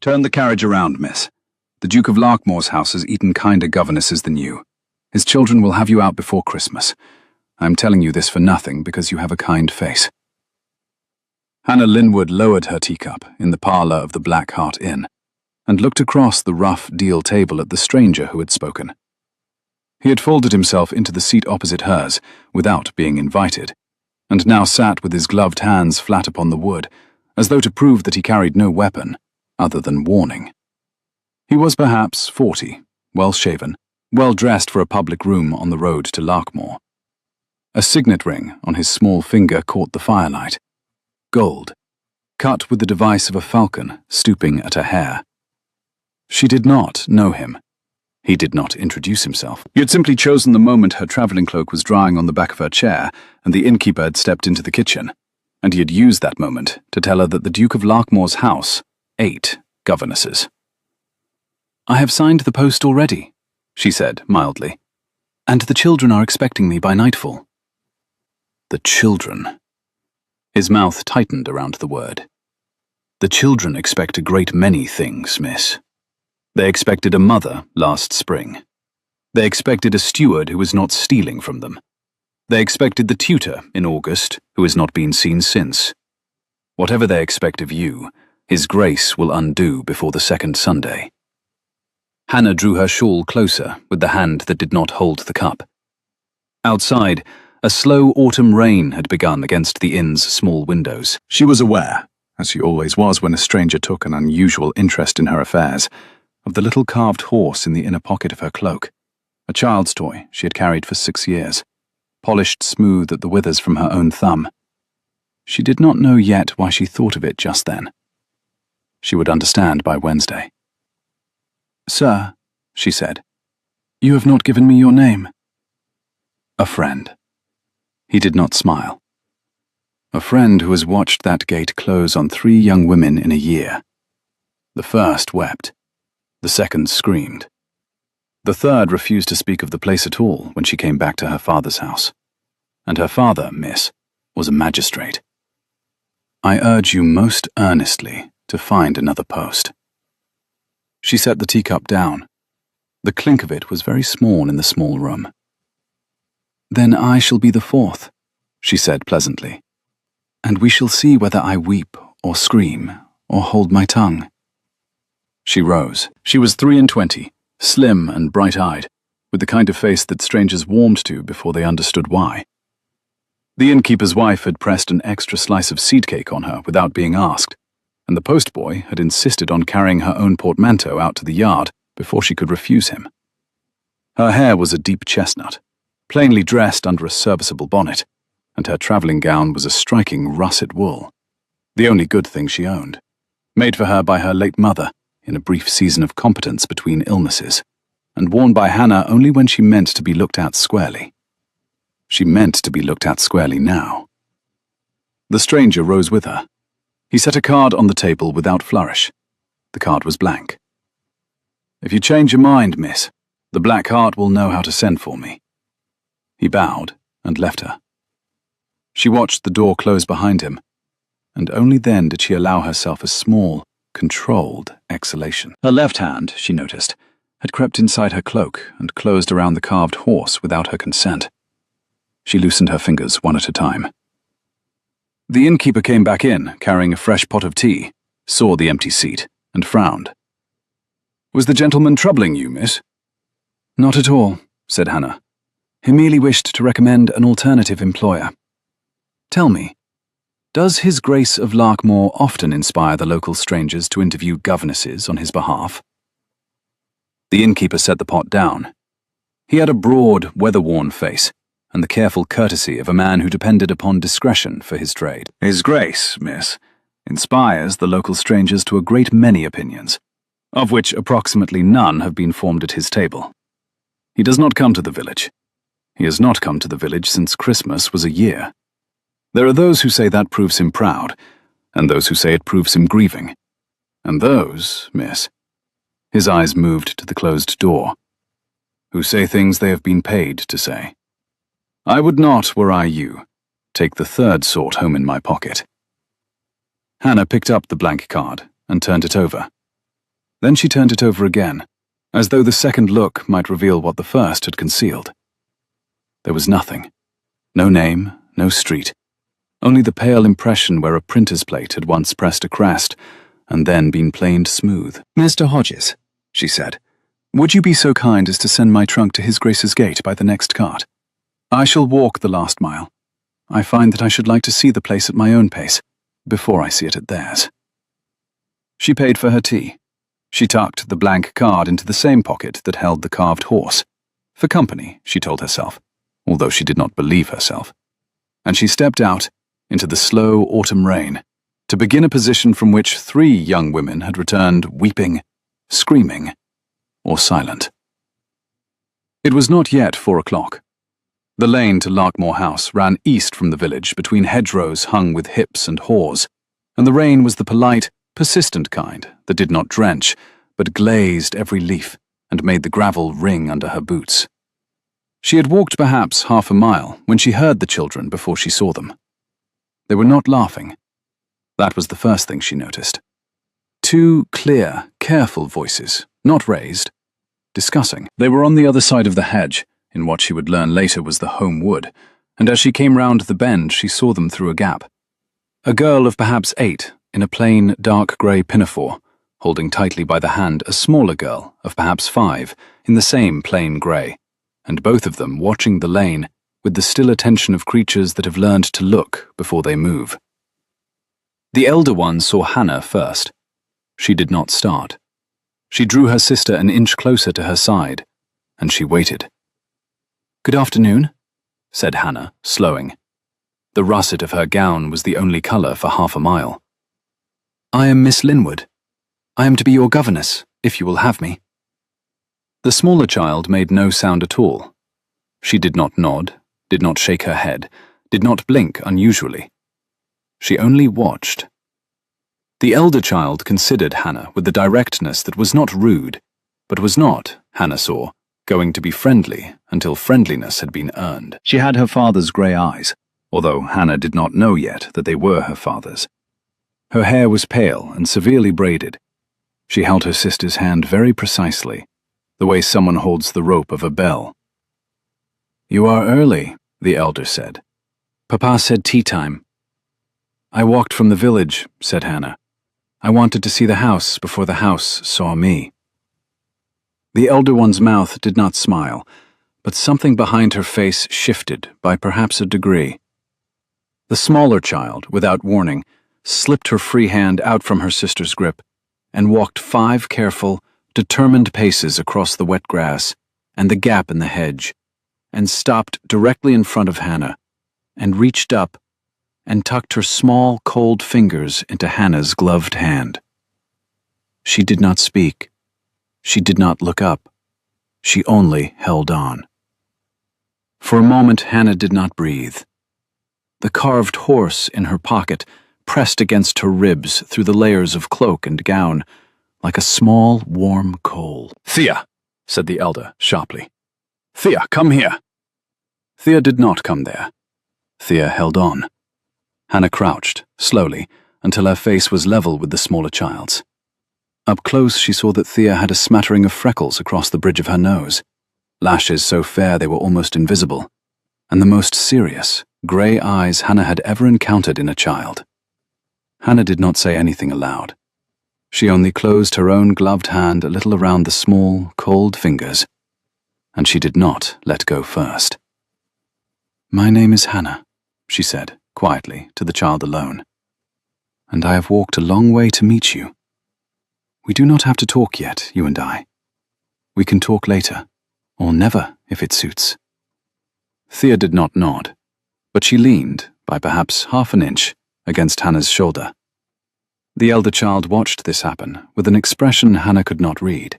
Turn the carriage around, miss. The Duke of Larkmoor's house has eaten kinder governesses than you. His children will have you out before Christmas. I'm telling you this for nothing because you have a kind face. Hannah Linwood lowered her teacup in the parlour of the Black Hart Inn and looked across the rough deal table at the stranger who had spoken. He had folded himself into the seat opposite hers without being invited, and now sat with his gloved hands flat upon the wood, as though to prove that he carried no weapon other than warning. He was perhaps 40, well-shaven, well-dressed for a public room on the road to Larkmoor. A signet ring on his small finger caught the firelight. Gold, cut with the device of a falcon stooping at her hair. She did not know him. He did not introduce himself. He had simply chosen the moment her travelling cloak was drying on the back of her chair and the innkeeper had stepped into the kitchen, and he had used that moment to tell her that the Duke of Larkmoor's house ate governesses. "I have signed the post already," she said mildly, "and the children are expecting me by nightfall." The children. His mouth tightened around the word. The children expect a great many things, miss. They expected a mother last spring. They expected a steward who was not stealing from them. They expected the tutor in August who has not been seen since. Whatever they expect of you, His Grace will undo before the second Sunday. Hannah drew her shawl closer with the hand that did not hold the cup. Outside, a slow autumn rain had begun against the inn's small windows. She was aware, as she always was when a stranger took an unusual interest in her affairs, of the little carved horse in the inner pocket of her cloak, a child's toy she had carried for 6 years, polished smooth at the withers from her own thumb. She did not know yet why she thought of it just then. She would understand by Wednesday. "Sir," she said, "you have not given me your name." "A friend." He did not smile. "A friend who has watched that gate close on 3 young women in a year. The first wept. The second screamed. The third refused to speak of the place at all when she came back to her father's house. And her father, miss, was a magistrate. I urge you most earnestly to find another post." She set the teacup down. The clink of it was very small in the small room. "Then I shall be the 4th, she said pleasantly, "and we shall see whether I weep or scream or hold my tongue." She rose. She was 23, slim and bright-eyed, with the kind of face that strangers warmed to before they understood why. The innkeeper's wife had pressed an extra slice of seed cake on her without being asked, and the postboy had insisted on carrying her own portmanteau out to the yard before she could refuse him. Her hair was a deep chestnut, plainly dressed under a serviceable bonnet, and her travelling gown was a striking russet wool, the only good thing she owned, made for her by her late mother in a brief season of competence between illnesses, and worn by Hannah only when she meant to be looked at squarely. She meant to be looked at squarely now. The stranger rose with her. He set a card on the table without flourish. The card was blank. "If you change your mind, miss, the Black Hart will know how to send for me." He bowed and left her. She watched the door close behind him, and only then did she allow herself a small, controlled exhalation. Her left hand, she noticed, had crept inside her cloak and closed around the carved horse without her consent. She loosened her fingers one at a time. The innkeeper came back in, carrying a fresh pot of tea, saw the empty seat, and frowned. "Was the gentleman troubling you, miss?" "Not at all," said Hannah. "He merely wished to recommend an alternative employer. Tell me, does His Grace of Larkmoor often inspire the local strangers to interview governesses on his behalf?" The innkeeper set the pot down. He had a broad, weather-worn face, and the careful courtesy of a man who depended upon discretion for his trade. "His Grace, miss, inspires the local strangers to a great many opinions, of which approximately none have been formed at his table. He does not come to the village. He has not come to the village since Christmas was a year. There are those who say that proves him proud, and those who say it proves him grieving. And those, miss," his eyes moved to the closed door, "who say things they have been paid to say. I would not, were I you, take the third sort home in my pocket." Hannah picked up the blank card and turned it over. Then she turned it over again, as though the second look might reveal what the first had concealed. There was nothing. No name, no street. Only the pale impression where a printer's plate had once pressed a crest, and then been planed smooth. "Mr. Hodges," she said, "would you be so kind as to send my trunk to His Grace's gate by the next cart? I shall walk the last mile. I find that I should like to see the place at my own pace, before I see it at theirs." She paid for her tea. She tucked the blank card into the same pocket that held the carved horse. For company, she told herself, although she did not believe herself. And she stepped out into the slow autumn rain, to begin a position from which 3 young women had returned weeping, screaming, or silent. It was not yet 4 o'clock. The lane to Larkmore House ran east from the village between hedgerows hung with hips and haws, and the rain was the polite, persistent kind that did not drench, but glazed every leaf and made the gravel ring under her boots. She had walked perhaps half a mile when she heard the children before she saw them. They were not laughing. That was the first thing she noticed. 2 clear, careful voices, not raised, discussing. They were on the other side of the hedge, in what she would learn later was the home wood, and as she came round the bend she saw them through a gap. A girl of perhaps 8, in a plain, dark grey pinafore, holding tightly by the hand a smaller girl of perhaps 5, in the same plain grey, and both of them watching the lane with the still attention of creatures that have learned to look before they move. The elder one saw Hannah first. She did not start. She drew her sister an inch closer to her side, and she waited. "Good afternoon," said Hannah, slowing. The russet of her gown was the only colour for half a mile. "I am Miss Linwood. I am to be your governess, if you will have me." The smaller child made no sound at all. She did not nod, did not shake her head, did not blink unusually. She only watched. The elder child considered Hannah with the directness that was not rude, but was not, Hannah saw, going to be friendly until friendliness had been earned. She had her father's grey eyes, although Hannah did not know yet that they were her father's. Her hair was pale and severely braided. She held her sister's hand very precisely, the way someone holds the rope of a bell. "You are early," the elder said. "Papa said tea time." "I walked from the village," said Hannah. "I wanted to see the house before the house saw me." The elder one's mouth did not smile, but something behind her face shifted by perhaps a degree. The smaller child, without warning, slipped her free hand out from her sister's grip and walked 5 careful, determined paces across the wet grass and the gap in the hedge, and stopped directly in front of Hannah, and reached up and tucked her small, cold fingers into Hannah's gloved hand. She did not speak. She did not look up. She only held on. For a moment Hannah did not breathe. The carved horse in her pocket pressed against her ribs through the layers of cloak and gown, like a small, warm coal. "Thea," said the elder sharply. "Thea, come here." Thea did not come there. Thea held on. Hannah crouched, slowly, until her face was level with the smaller child's. Up close she saw that Thea had a smattering of freckles across the bridge of her nose, lashes so fair they were almost invisible, and the most serious, grey eyes Hannah had ever encountered in a child. Hannah did not say anything aloud. She only closed her own gloved hand a little around the small, cold fingers, and she did not let go first. "My name is Hannah," she said, quietly, to the child alone. "And I have walked a long way to meet you. We do not have to talk yet, you and I. We can talk later, or never, if it suits." Thea did not nod, but she leaned, by perhaps half an inch, against Hannah's shoulder. The elder child watched this happen with an expression Hannah could not read.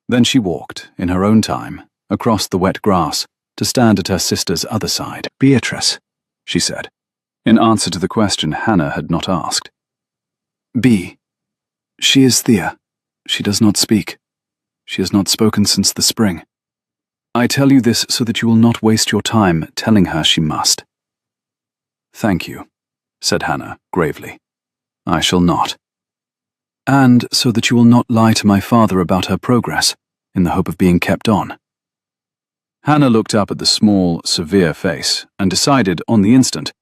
Then she walked, in her own time, across the wet grass to stand at her sister's other side. "Beatrice," she said, in answer to the question Hannah had not asked. "B. She is Thea. She does not speak. She has not spoken since the spring. I tell you this so that you will not waste your time telling her she must." "Thank you," said Hannah gravely. "I shall not." and so that you will not lie to my father about her progress, in the hope of being kept on. Hannah looked up at the small, severe face and decided on the instant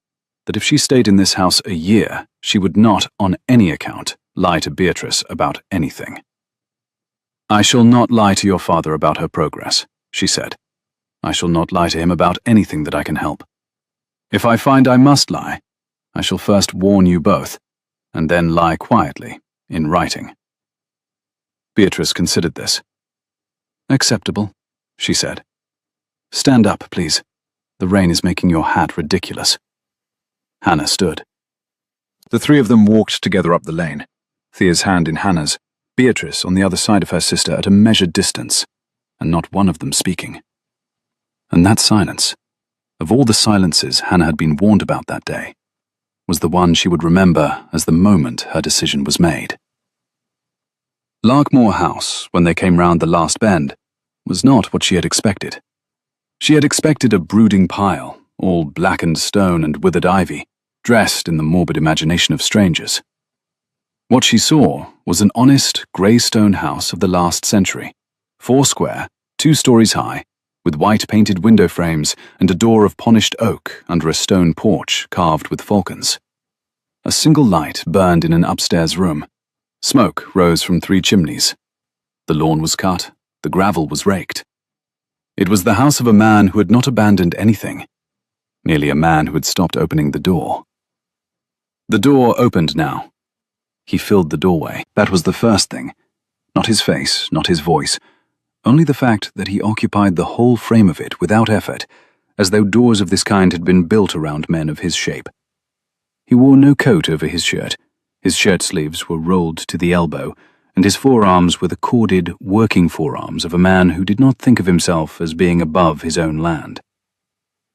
that if she stayed in this house a year, she would not, on any account, lie to Beatrice about anything. "I shall not lie to your father about her progress," she said. "I shall not lie to him about anything that I can help. If I find I must lie, I shall first warn you both, and then lie quietly, in writing." Beatrice considered this. "Acceptable," she said. "Stand up, please. The rain is making your hat ridiculous." Hannah stood. The three of them walked together up the lane, Thea's hand in Hannah's, Beatrice on the other side of her sister at a measured distance, and not one of them speaking. And that silence, of all the silences Hannah had been warned about that day, was the one she would remember as the moment her decision was made. Larkmore House, when they came round the last bend, was not what she had expected. She had expected a brooding pile, all blackened stone and withered ivy, dressed in the morbid imagination of strangers. What she saw was an honest, grey stone house of the last century, 4 square, 2 stories high, with white-painted window frames and a door of polished oak under a stone porch carved with falcons. A single light burned in an upstairs room. Smoke rose from 3 chimneys. The lawn was cut, the gravel was raked. It was the house of a man who had not abandoned anything, merely a man who had stopped opening the door. The door opened now. He filled the doorway. That was the first thing. Not his face, not his voice, only the fact that he occupied the whole frame of it without effort, as though doors of this kind had been built around men of his shape. He wore no coat over his shirt sleeves were rolled to the elbow, and his forearms were the corded, working forearms of a man who did not think of himself as being above his own land.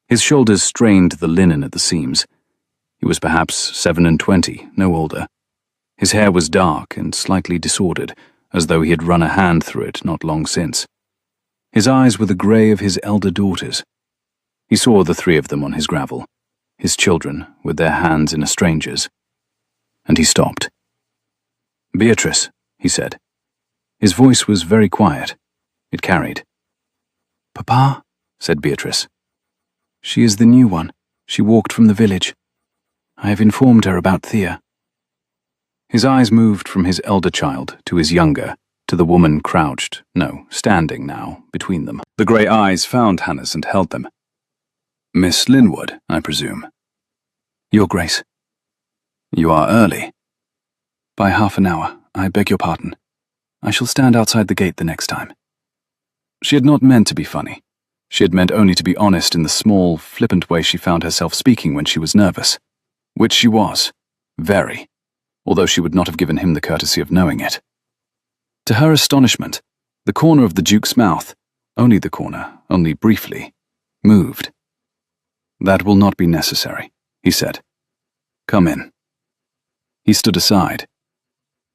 His shoulders strained the linen at the seams. He was perhaps 27, no older. His hair was dark and slightly disordered, as though he had run a hand through it not long since. His eyes were the grey of his elder daughters. He saw the 3 of them on his gravel, his children with their hands in a stranger's, and he stopped. "Beatrice," he said. His voice was very quiet. It carried. "Papa," said Beatrice. "She is the new one. She walked from the village. I have informed her about Thea." His eyes moved from his elder child to his younger, to the woman crouched, no, standing now, between them. The grey eyes found Hannah's and held them. "Miss Linwood, I presume." "Your Grace." "You are early." "By half an hour. I beg your pardon. I shall stand outside the gate the next time." She had not meant to be funny. She had meant only to be honest in the small, flippant way she found herself speaking when she was nervous. Which she was. Very. Although she would not have given him the courtesy of knowing it. To her astonishment, the corner of the Duke's mouth, only the corner, only briefly, moved. "That will not be necessary," he said. "Come in." He stood aside.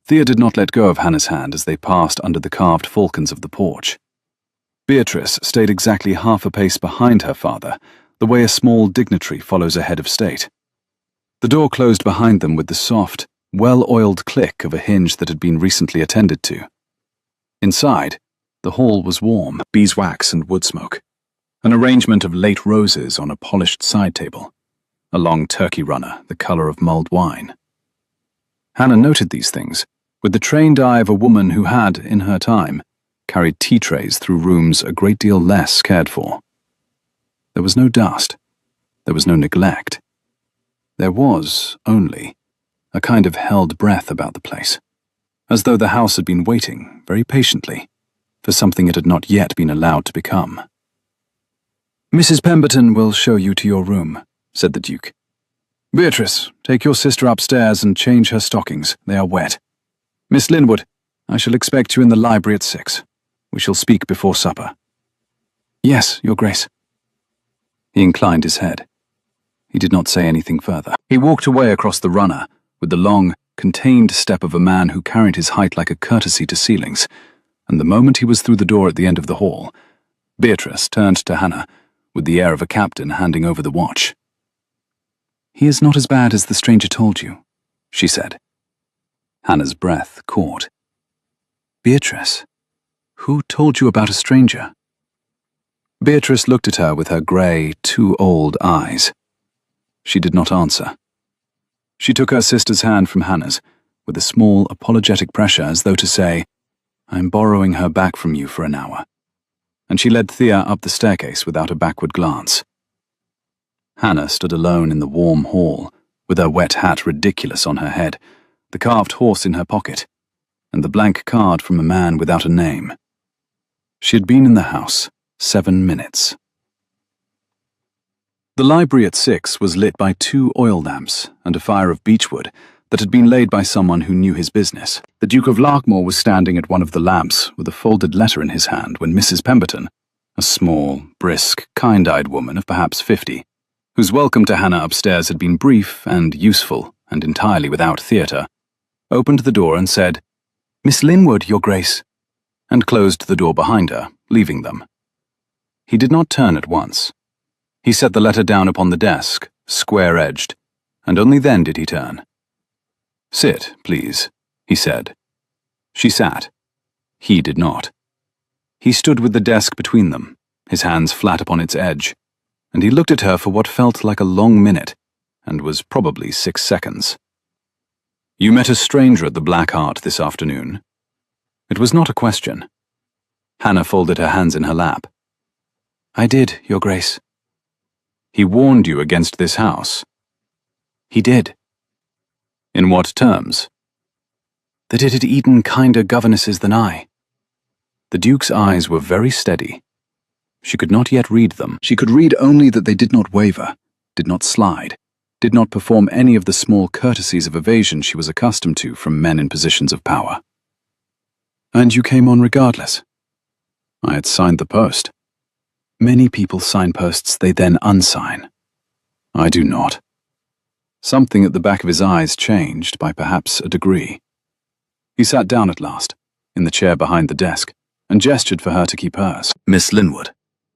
Thea did not let go of Hannah's hand as they passed under the carved falcons of the porch. Beatrice stayed exactly half a pace behind her father, the way a small dignitary follows a head of state. The door closed behind them with the soft, well-oiled click of a hinge that had been recently attended to. Inside, the hall was warm, beeswax and wood smoke, an arrangement of late roses on a polished side table, a long turkey runner the colour of mulled wine. Hannah noted these things with the trained eye of a woman who had, in her time, carried tea trays through rooms a great deal less cared for. There was no dust. There was no neglect. There was, only, a kind of held breath about the place, as though the house had been waiting, very patiently, for something it had not yet been allowed to become. "Mrs. Pemberton will show you to your room," said the Duke. "Beatrice, take your sister upstairs and change her stockings. They are wet. Miss Linwood, I shall expect you in the library at 6. We shall speak before supper." "Yes, Your Grace." He inclined his head. He did not say anything further. He walked away across the runner, with the long, contained step of a man who carried his height like a courtesy to ceilings, and the moment he was through the door at the end of the hall, Beatrice turned to Hannah, with the air of a captain handing over the watch. "He is not as bad as the stranger told you," she said. Hannah's breath caught. Beatrice, who told you about a stranger? Beatrice looked at her with her grey, too old eyes. She did not answer. She took her sister's hand from Hannah's, with a small, apologetic pressure as though to say, I'm borrowing her back from you for an hour. And she led Thea up the staircase without a backward glance. Hannah stood alone in the warm hall, with her wet hat ridiculous on her head, the carved horse in her pocket, and the blank card from a man without a name. She had been in the house 7 minutes. The library at 6 was lit by 2 oil lamps and a fire of beechwood that had been laid by someone who knew his business. The Duke of Larkmore was standing at one of the lamps with a folded letter in his hand when Mrs. Pemberton, a small, brisk, kind-eyed woman of perhaps 50, whose welcome to Hannah upstairs had been brief and useful and entirely without theatre, opened the door and said, Miss Linwood, Your Grace, and closed the door behind her, leaving them. He did not turn at once. He set the letter down upon the desk, square-edged, and only then did he turn. Sit, please, he said. She sat. He did not. He stood with the desk between them, his hands flat upon its edge, and he looked at her for what felt like a long minute, and was probably 6 seconds. You met a stranger at the Black Hart this afternoon. It was not a question. Hannah folded her hands in her lap. I did, Your Grace. He warned you against this house. He did. In what terms? That it had eaten kinder governesses than I. The Duke's eyes were very steady. She could not yet read them. She could read only that they did not waver, did not slide, did not perform any of the small courtesies of evasion she was accustomed to from men in positions of power. And you came on regardless? I had signed the post. Many people sign posts they then unsign. I do not. Something at the back of his eyes changed by perhaps a degree. He sat down at last, in the chair behind the desk, and gestured for her to keep hers. Miss Linwood,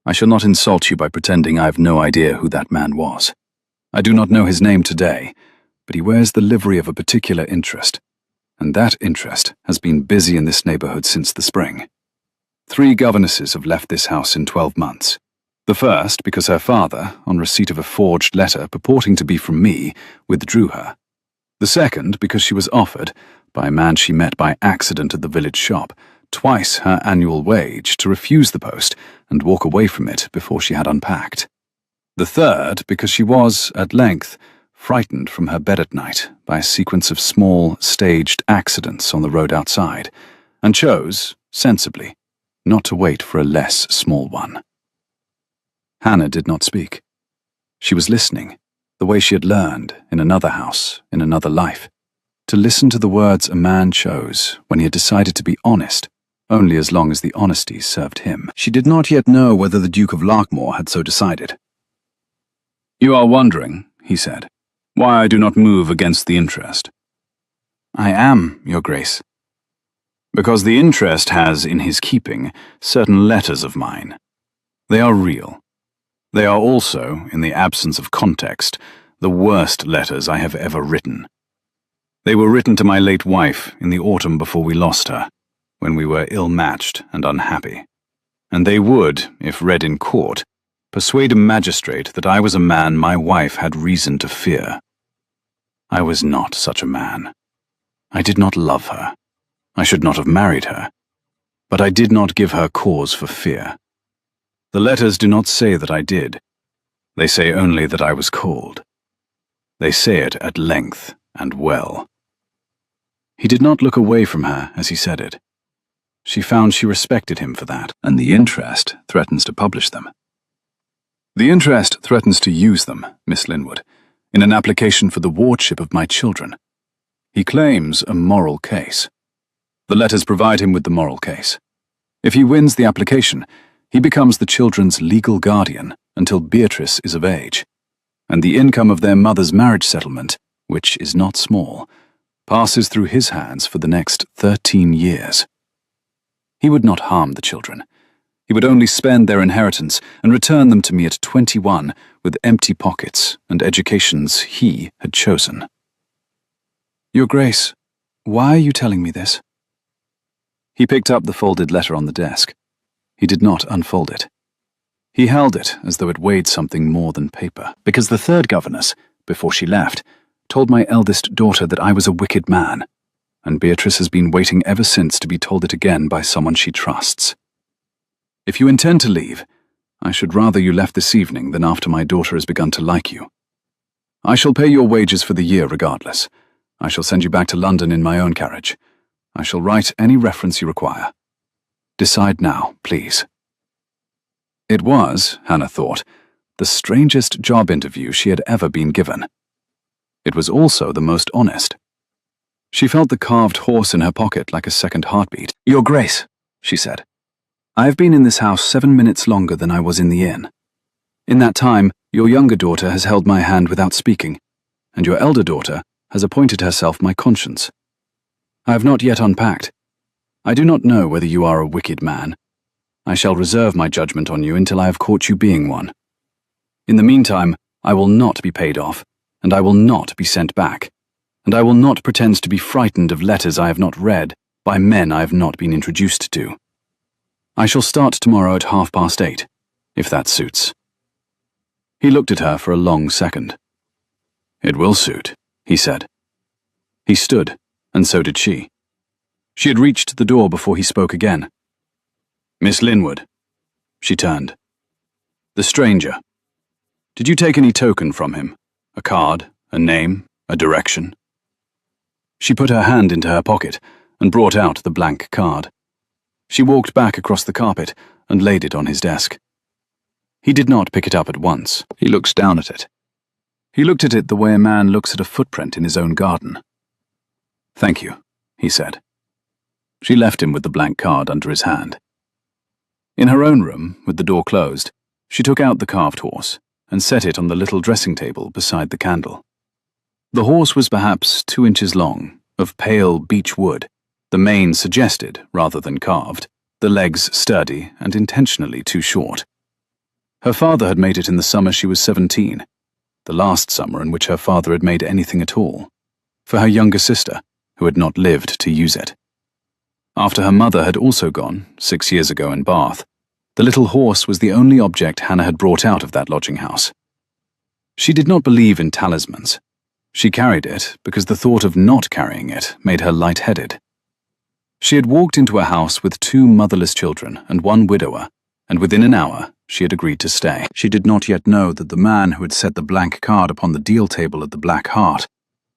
I shall not insult you by pretending I have no idea who that man was. I do not know his name today, but he wears the livery of a particular interest, and that interest has been busy in this neighborhood since the spring. 3 governesses have left this house in 12 months. The first because her father, on receipt of a forged letter purporting to be from me, withdrew her. The second because she was offered, by a man she met by accident at the village shop, twice her annual wage to refuse the post and walk away from it before she had unpacked. The third because she was, at length, frightened from her bed at night by a sequence of small, staged accidents on the road outside, and chose, sensibly, not to wait for a less small one. Hannah did not speak. She was listening, the way she had learned, in another house, in another life, to listen to the words a man chose when he had decided to be honest, only as long as the honesty served him. She did not yet know whether the Duke of Larkmore had so decided. You are wondering, he said, why I do not move against the interest. I am, Your Grace. Because the interest has in his keeping certain letters of mine. They are real. They are also, in the absence of context, the worst letters I have ever written. They were written to my late wife in the autumn before we lost her, when we were ill-matched and unhappy. And they would, if read in court, persuade a magistrate that I was a man my wife had reason to fear. I was not such a man. I did not love her. I should not have married her, but I did not give her cause for fear. The letters do not say that I did. They say only that I was cold. They say it at length and well. He did not look away from her as he said it. She found she respected him for that, and the interest threatens to publish them. The interest threatens to use them, Miss Linwood, in an application for the wardship of my children. He claims a moral case. The letters provide him with the moral case. If he wins the application, he becomes the children's legal guardian until Beatrice is of age, and the income of their mother's marriage settlement, which is not small, passes through his hands for the next 13 years. He would not harm the children. He would only spend their inheritance and return them to me at 21 with empty pockets and educations he had chosen. Your Grace, Why are you telling me this? He picked up the folded letter on the desk. He did not unfold it. He held it as though it weighed something more than paper, because the third governess, before she left, told my eldest daughter that I was a wicked man, and Beatrice has been waiting ever since to be told it again by someone she trusts. If you intend to leave, I should rather you left this evening than after my daughter has begun to like you. I shall pay your wages for the year regardless. I shall send you back to London in my own carriage. I shall write any reference you require. Decide now, please. It was, Hannah thought, the strangest job interview she had ever been given. It was also the most honest. She felt the carved horse in her pocket like a second heartbeat. Your Grace, she said, I have been in this house 7 minutes longer than I was in the inn. In that time, your younger daughter has held my hand without speaking, and your elder daughter has appointed herself my conscience. I have not yet unpacked. I do not know whether you are a wicked man. I shall reserve my judgment on you until I have caught you being one. In the meantime, I will not be paid off, and I will not be sent back, and I will not pretend to be frightened of letters I have not read by men I have not been introduced to. I shall start tomorrow at 8:30, if that suits. He looked at her for a long second. It will suit, he said. He stood, and so did she. She had reached the door before he spoke again. Miss Linwood. She turned. The stranger. Did you take any token from him? A card, a name, a direction? She put her hand into her pocket and brought out the blank card. She walked back across the carpet and laid it on his desk. He did not pick it up at once. He looked down at it. He looked at it the way a man looks at a footprint in his own garden. Thank you, he said. She left him with the blank card under his hand. In her own room, with the door closed, she took out the carved horse and set it on the little dressing table beside the candle. The horse was perhaps 2 inches long, of pale beech wood, the mane suggested rather than carved, the legs sturdy and intentionally too short. Her father had made it in the summer she was 17, the last summer in which her father had made anything at all, for her younger sister, who had not lived to use it. After her mother had also gone, 6 years ago in Bath, the little horse was the only object Hannah had brought out of that lodging house. She did not believe in talismans. She carried it because the thought of not carrying it made her light-headed. She had walked into a house with 2 motherless children and 1 widower, and within an hour she had agreed to stay. She did not yet know that the man who had set the blank card upon the deal table at the Black Hart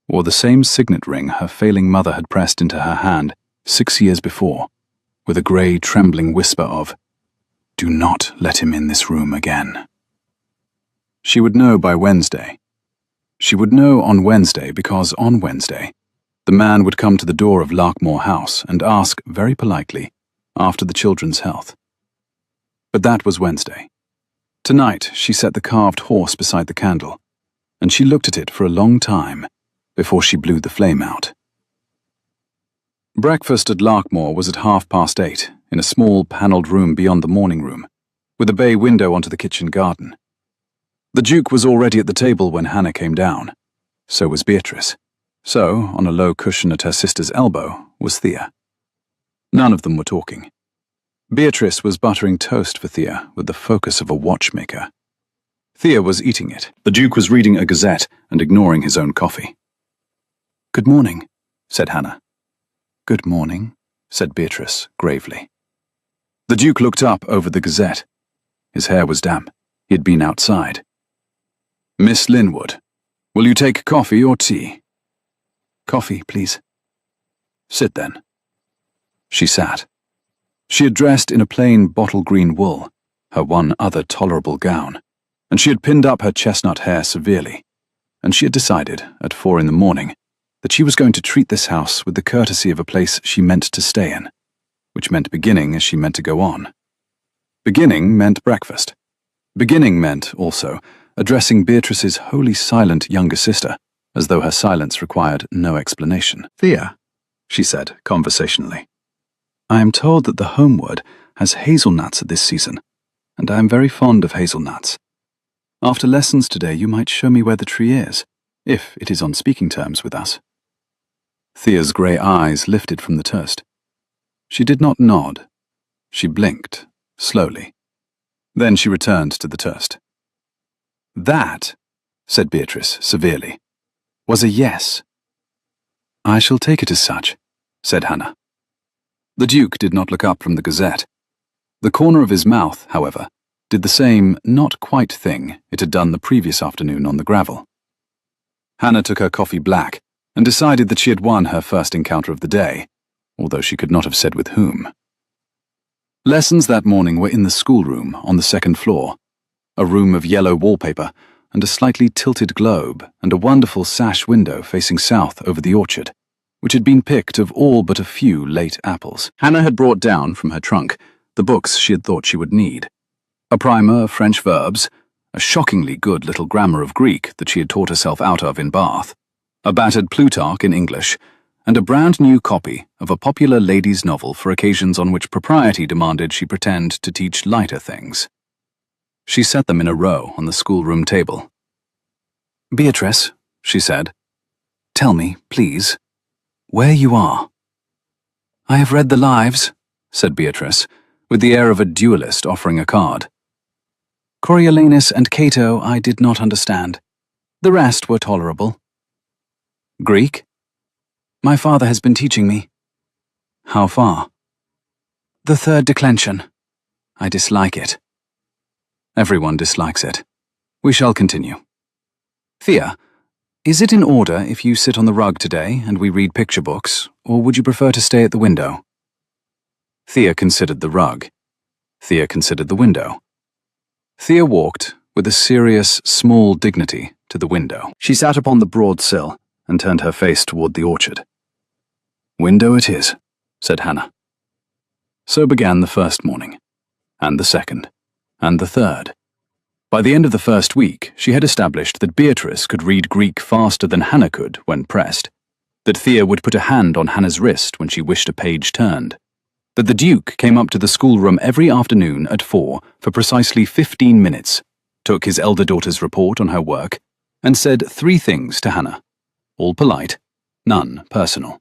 wore the same signet ring her failing mother had pressed into her hand 6 years before, with a grey, trembling whisper of, "Do not let him in this room again." She would know by Wednesday. She would know on Wednesday because on Wednesday, the man would come to the door of Larkmore House and ask, very politely, after the children's health. But that was Wednesday. Tonight, she set the carved horse beside the candle, and she looked at it for a long time before she blew the flame out. Breakfast at Larkmore was at 8:30 in a small panelled room beyond the morning room, with a bay window onto the kitchen garden. The Duke was already at the table when Hannah came down. So was Beatrice. So, on a low cushion at her sister's elbow, was Thea. None of them were talking. Beatrice was buttering toast for Thea with the focus of a watchmaker. Thea was eating it. The Duke was reading a Gazette and ignoring his own coffee. "Good morning," said Hannah. "Good morning," said Beatrice gravely. The Duke looked up over the Gazette. His hair was damp. He had been outside. "Miss Linwood, will you take coffee or tea?" "Coffee, please." "Sit then." She sat. She had dressed in a plain bottle-green wool, her one other tolerable gown, and she had pinned up her chestnut hair severely, and she had decided, at 4 in the morning, that she was going to treat this house with the courtesy of a place she meant to stay in, which meant beginning as she meant to go on. Beginning meant breakfast. Beginning meant, also, addressing Beatrice's wholly silent younger sister, as though her silence required no explanation. "Thea," she said conversationally, "I am told that the Homewood has hazelnuts at this season, and I am very fond of hazelnuts. After lessons today you might show me where the tree is, if it is on speaking terms with us." Thea's grey eyes lifted from the toast. She did not nod. She blinked, slowly. Then she returned to the toast. "That," said Beatrice severely, "was a yes." "I shall take it as such," said Hannah. The Duke did not look up from the Gazette. The corner of his mouth, however, did the same not-quite thing it had done the previous afternoon on the gravel. Hannah took her coffee black and decided that she had won her first encounter of the day, although she could not have said with whom. Lessons that morning were in the schoolroom on the second floor, a room of yellow wallpaper and a slightly tilted globe and a wonderful sash window facing south over the orchard, which had been picked of all but a few late apples. Hannah had brought down from her trunk the books she had thought she would need: a primer of French verbs, a shockingly good little grammar of Greek that she had taught herself out of in Bath, a battered Plutarch in English, and a brand new copy of a popular ladies' novel for occasions on which propriety demanded she pretend to teach lighter things. She set them in a row on the schoolroom table. "Beatrice," she said, "tell me, please, where you are." "I have read the lives," said Beatrice, with the air of a duelist offering a card. "Coriolanus and Cato I did not understand. The rest were tolerable." "Greek?" "My father has been teaching me." "How far?" "The third declension. I dislike it." "Everyone dislikes it. We shall continue. Thea, is it in order if you sit on the rug today and we read picture books, or would you prefer to stay at the window?" Thea considered the rug. Thea considered the window. Thea walked, with a serious, small dignity, to the window. She sat upon the broad sill and turned her face toward the orchard. "Window it is," said Hannah. So began the first morning, and the second, and the third. By the end of the first week, she had established that Beatrice could read Greek faster than Hannah could when pressed, that Thea would put a hand on Hannah's wrist when she wished a page turned, that the Duke came up to the schoolroom every afternoon at 4 for precisely 15 minutes, took his elder daughter's report on her work, and said 3 things to Hannah, all polite, none personal.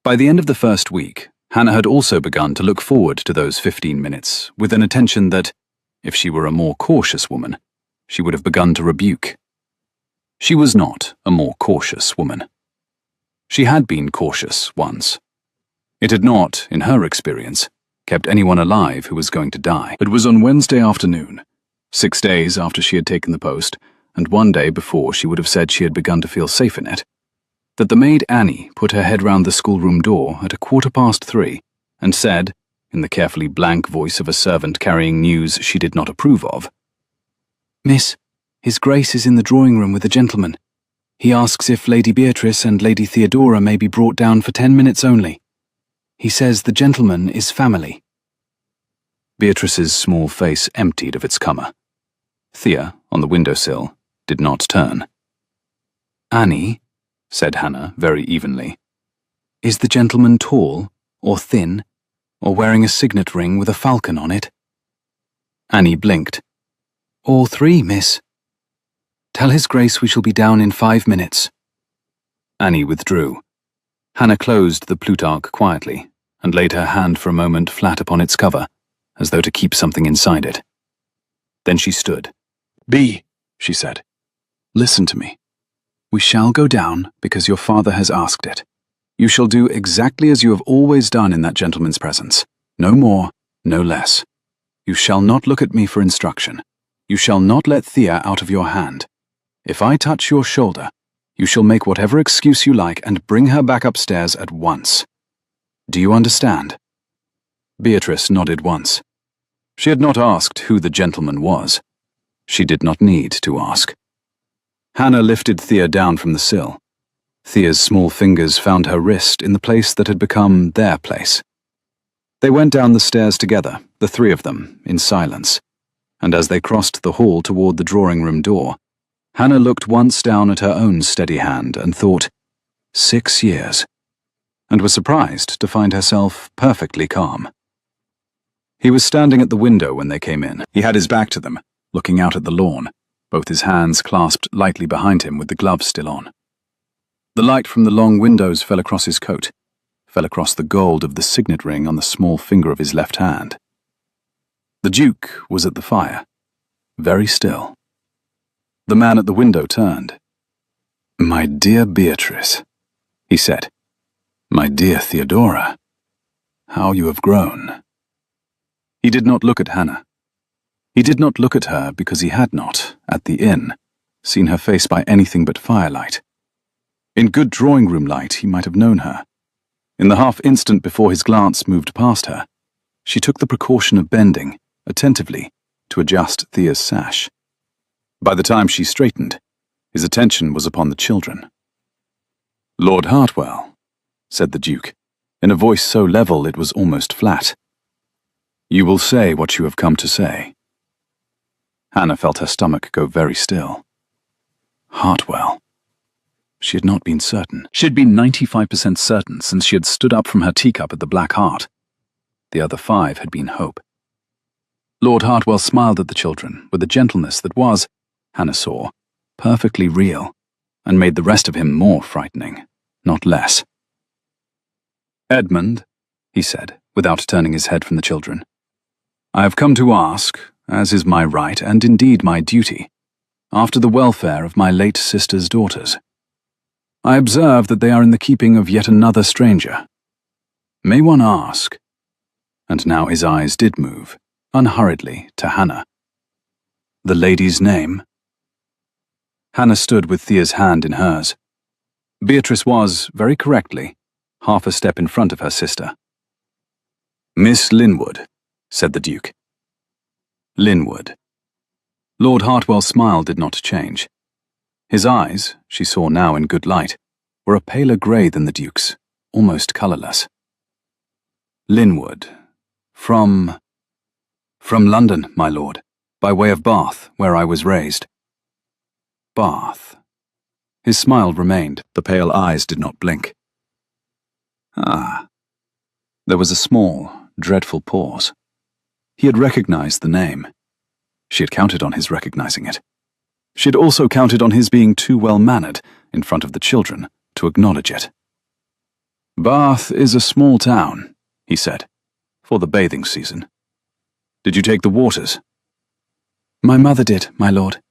By the end of the first week, Hannah had also begun to look forward to those 15 minutes with an attention that, if she were a more cautious woman, she would have begun to rebuke. She was not a more cautious woman. She had been cautious once. It had not, in her experience, kept anyone alive who was going to die. It was on Wednesday afternoon, 6 days after she had taken the post, and 1 day before she would have said she had begun to feel safe in it, that the maid Annie put her head round the schoolroom door at 3:15 and said, in the carefully blank voice of a servant carrying news she did not approve of, "Miss, His Grace is in the drawing-room with a gentleman. He asks if Lady Beatrice and Lady Theodora may be brought down for 10 minutes only. He says the gentleman is family." Beatrice's small face emptied of its comer. Thea, on the windowsill, did not turn. "Annie," said Hannah very evenly, "is the gentleman tall, or thin, or wearing a signet ring with a falcon on it?" Annie blinked. "All 3, miss." "Tell His Grace we shall be down in 5 minutes." Annie withdrew. Hannah closed the Plutarch quietly and laid her hand for a moment flat upon its cover, as though to keep something inside it. Then she stood. "B," she said, "listen to me. We shall go down because your father has asked it. You shall do exactly as you have always done in that gentleman's presence. No more, no less. You shall not look at me for instruction. You shall not let Thea out of your hand. If I touch your shoulder, you shall make whatever excuse you like and bring her back upstairs at once. Do you understand?" Beatrice nodded once. She had not asked who the gentleman was. She did not need to ask. Hannah lifted Thea down from the sill. Thea's small fingers found her wrist in the place that had become their place. They went down the stairs together, the 3 of them, in silence, and as they crossed the hall toward the drawing-room door, Hannah looked once down at her own steady hand and thought, 6 years, and was surprised to find herself perfectly calm. He was standing at the window when they came in. He had his back to them, looking out at the lawn, both his hands clasped lightly behind him with the gloves still on. The light from the long windows fell across his coat, fell across the gold of the signet ring on the small finger of his left hand. The Duke was at the fire, very still. The man at the window turned. "My dear Beatrice," he said. "My dear Theodora, how you have grown." He did not look at Hannah. He did not look at her because he had not, at the inn, seen her face by anything but firelight. In good drawing-room light he might have known her. In the half-instant before his glance moved past her, she took the precaution of bending, attentively, to adjust Thea's sash. By the time she straightened, his attention was upon the children. "Lord Hartwell," said the Duke, in a voice so level it was almost flat. "You will say what you have come to say." Hannah felt her stomach go very still. Hartwell. She had not been certain. She had been 95% certain since she had stood up from her teacup at the Black Hart. The other 5 had been hope. Lord Hartwell smiled at the children with a gentleness that was, Hannah saw, perfectly real, and made the rest of him more frightening, not less. "Edmund," he said, without turning his head from the children, "I have come to ask, as is my right and indeed my duty, after the welfare of my late sister's daughters. I observe that they are in the keeping of yet another stranger. May one ask?" And now his eyes did move, unhurriedly, to Hannah. "The lady's name?" Hannah stood with Thea's hand in hers. Beatrice was, very correctly, half a step in front of her sister. "Miss Linwood," said the Duke. Linwood. Lord Hartwell's smile did not change. His eyes, she saw now in good light, were a paler grey than the Duke's, almost colourless. "Linwood. From London, my lord, by way of Bath, where I was raised." Bath. His smile remained, the pale eyes did not blink. Ah. There was a small, dreadful pause. He had recognized the name. She had counted on his recognizing it. She had also counted on his being too well-mannered, in front of the children, to acknowledge it. "Bath is a small town," he said, "for the bathing season. Did you take the waters?" "My mother did, my lord.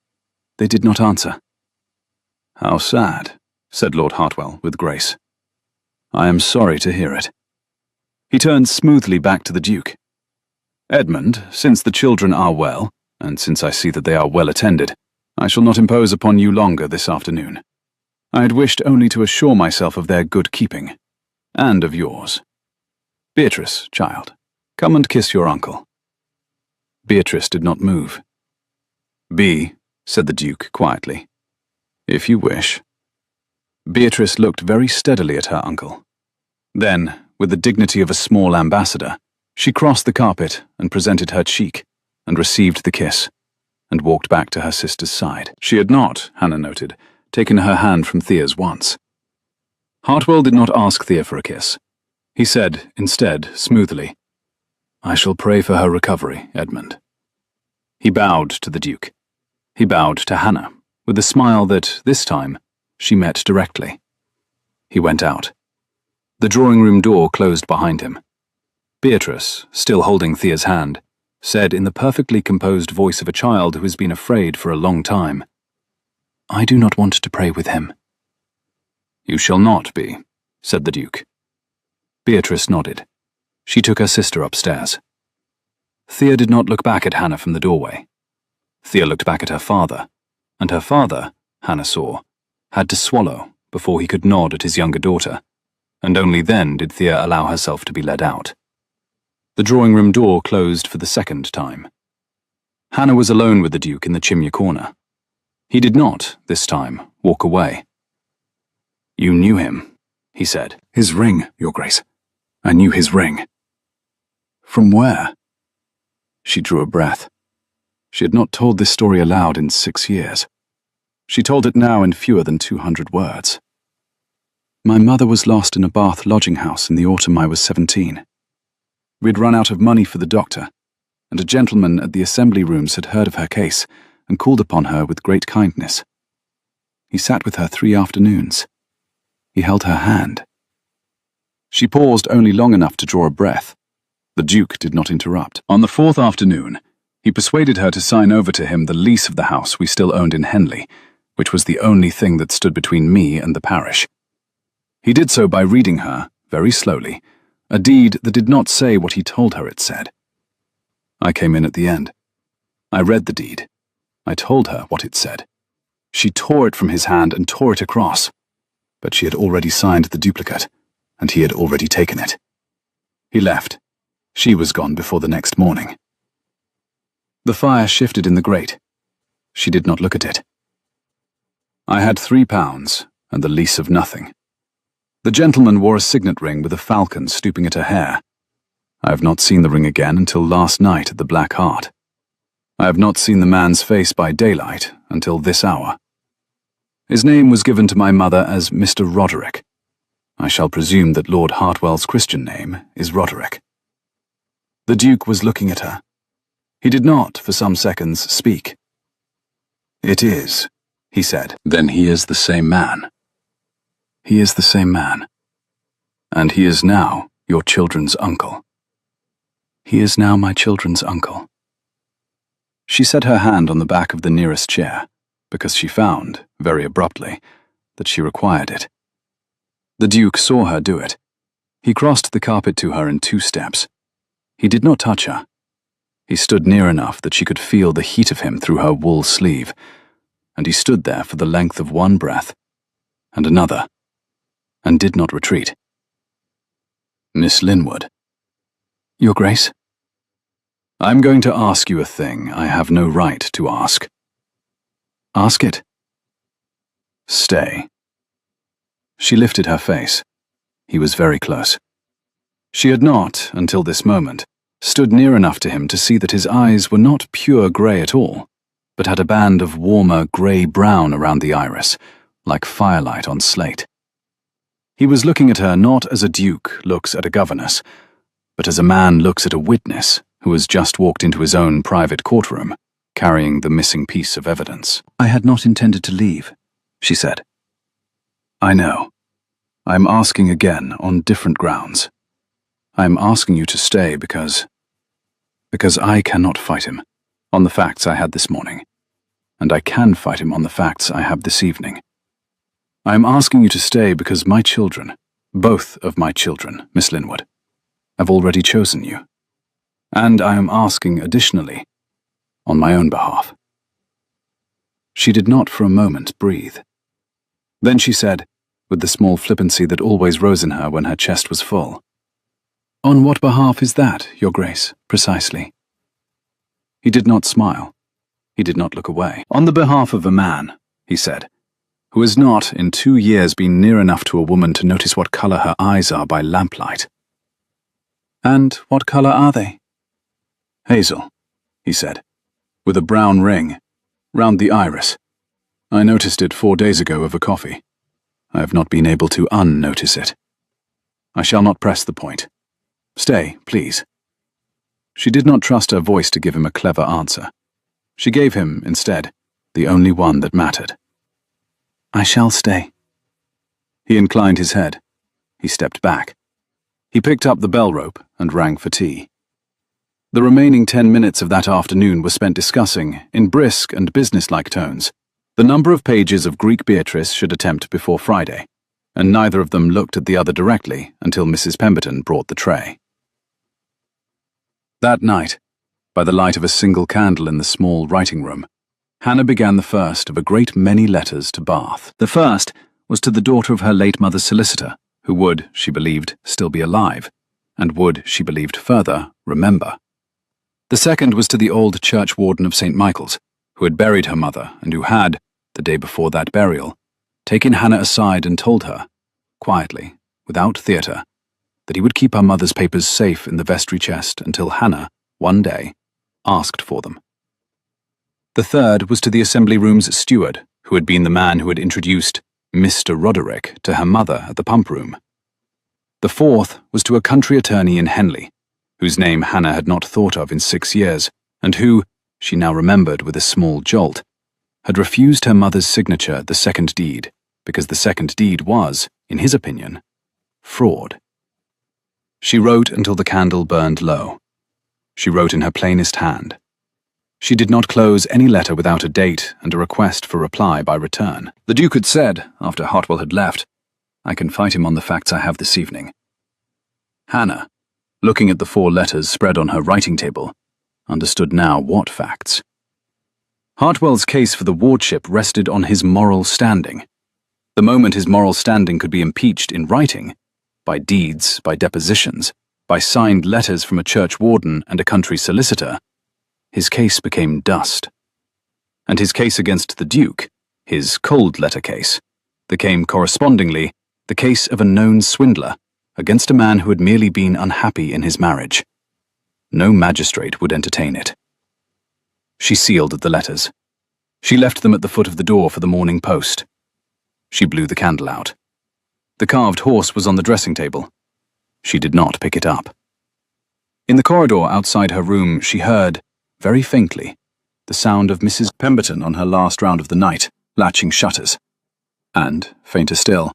They did not answer." "How sad," said Lord Hartwell with grace. "I am sorry to hear it." He turned smoothly back to the Duke. "Edmund, since the children are well, and since I see that they are well attended, I shall not impose upon you longer this afternoon. I had wished only to assure myself of their good keeping, and of yours. Beatrice, child, come and kiss your uncle." Beatrice did not move. "Be," said the Duke quietly, "if you wish." Beatrice looked very steadily at her uncle. Then, with the dignity of a small ambassador, she crossed the carpet and presented her cheek, and received the kiss, and walked back to her sister's side. She had not, Hannah noted, taken her hand from Thea's once. Hartwell did not ask Thea for a kiss. He said, instead, smoothly, "I shall pray for her recovery, Edmund." He bowed to the Duke. He bowed to Hannah, with a smile that, this time, she met directly. He went out. The drawing-room door closed behind him. Beatrice, still holding Thea's hand, said in the perfectly composed voice of a child who has been afraid for a long time, "I do not want to pray with him." "You shall not be," said the Duke. Beatrice nodded. She took her sister upstairs. Thea did not look back at Hannah from the doorway. Thea looked back at her father, and her father, Hannah saw, had to swallow before he could nod at his younger daughter, and only then did Thea allow herself to be led out. The drawing-room door closed for the second time. Hannah was alone with the Duke in the chimney corner. He did not, this time, walk away. "You knew him," he said. "His ring, Your Grace. I knew his ring." "From where?" She drew a breath. She had not told this story aloud in 6 years. She told it now in fewer than 200 words. "My mother was lost in a Bath lodging house in the autumn I was 17. We'd run out of money for the doctor, and a gentleman at the assembly rooms had heard of her case and called upon her with great kindness. He sat with her 3 afternoons. He held her hand. She paused only long enough to draw a breath. The Duke did not interrupt. On the fourth afternoon, he persuaded her to sign over to him the lease of the house we still owned in Henley, which was the only thing that stood between me and the parish. He did so by reading her, very slowly, a deed that did not say what he told her it said. I came in at the end. I read the deed. I told her what it said. She tore it from his hand and tore it across. But she had already signed the duplicate, and he had already taken it. He left. She was gone before the next morning. The fire shifted in the grate. She did not look at it. I had £3 and the lease of nothing. The gentleman wore a signet ring with a falcon stooping at her hair. I have not seen the ring again until last night at the Black Hart. I have not seen the man's face by daylight until this hour. His name was given to my mother as Mr. Roderick. I shall presume that Lord Hartwell's Christian name is Roderick. The Duke was looking at her. He did not, for some seconds, speak. "It is," he said. "Then he is the same man." "He is the same man. And he is now your children's uncle." "He is now my children's uncle." She set her hand on the back of the nearest chair, because she found, very abruptly, that she required it. The Duke saw her do it. He crossed the carpet to her in 2 steps. He did not touch her. He stood near enough that she could feel the heat of him through her wool sleeve, and he stood there for the length of one breath, and another, and did not retreat. "Miss Linwood." "Your Grace?" "I'm going to ask you a thing I have no right to ask." "Ask it." "Stay." She lifted her face. He was very close. She had not, until this moment, stood near enough to him to see that his eyes were not pure grey at all, but had a band of warmer grey-brown around the iris, like firelight on slate. He was looking at her not as a duke looks at a governess, but as a man looks at a witness who has just walked into his own private courtroom, carrying the missing piece of evidence. "I had not intended to leave," she said. "I know. I'm asking again on different grounds. I'm asking you to stay because I cannot fight him on the facts I had this morning, and I can fight him on the facts I have this evening. I'm asking you to stay because my children, both of my children, Miss Linwood, have already chosen you. And I am asking additionally, on my own behalf." She did not for a moment breathe. Then she said, with the small flippancy that always rose in her when her chest was full, "On what behalf is that, Your Grace, precisely?" He did not smile. He did not look away. "On the behalf of a man," he said, "who has not, in 2 years, been near enough to a woman to notice what colour her eyes are by lamplight." "And what colour are they?" "Hazel," he said, "with a brown ring, round the iris. I noticed it 4 days ago over coffee. I have not been able to unnotice it. I shall not press the point. Stay, please." She did not trust her voice to give him a clever answer. She gave him, instead, the only one that mattered. "I shall stay." He inclined his head. He stepped back. He picked up the bell rope and rang for tea. The remaining 10 minutes of that afternoon were spent discussing, in brisk and businesslike tones, the number of pages of Greek Beatrice should attempt before Friday, and neither of them looked at the other directly until Mrs. Pemberton brought the tray. That night, by the light of a single candle in the small writing room, Hannah began the first of a great many letters to Bath. The first was to the daughter of her late mother's solicitor, who would, she believed, still be alive, and would, she believed further, remember. The second was to the old churchwarden of St. Michael's, who had buried her mother and who had, the day before that burial, taken Hannah aside and told her, quietly, without theatre, that he would keep her mother's papers safe in the vestry chest until Hannah, one day, asked for them. The third was to the Assembly Room's steward, who had been the man who had introduced Mr. Roderick to her mother at the pump room. The fourth was to a country attorney in Henley, whose name Hannah had not thought of in 6 years, and who, she now remembered with a small jolt, had refused her mother's signature the second deed, because the second deed was, in his opinion, fraud. She wrote until the candle burned low. She wrote in her plainest hand. She did not close any letter without a date and a request for reply by return. The Duke had said, after Hartwell had left, "I can fight him on the facts I have this evening." Hannah, looking at the 4 letters spread on her writing table, understood now what facts. Hartwell's case for the wardship rested on his moral standing. The moment his moral standing could be impeached in writing, by deeds, by depositions, by signed letters from a church warden and a country solicitor, his case became dust. And his case against the Duke, his cold letter case, became correspondingly the case of a known swindler against a man who had merely been unhappy in his marriage. No magistrate would entertain it. She sealed the letters. She left them at the foot of the door for the morning post. She blew the candle out. The carved horse was on the dressing table. She did not pick it up. In the corridor outside her room, she heard, very faintly, the sound of Mrs. Pemberton on her last round of the night, latching shutters. And, fainter still,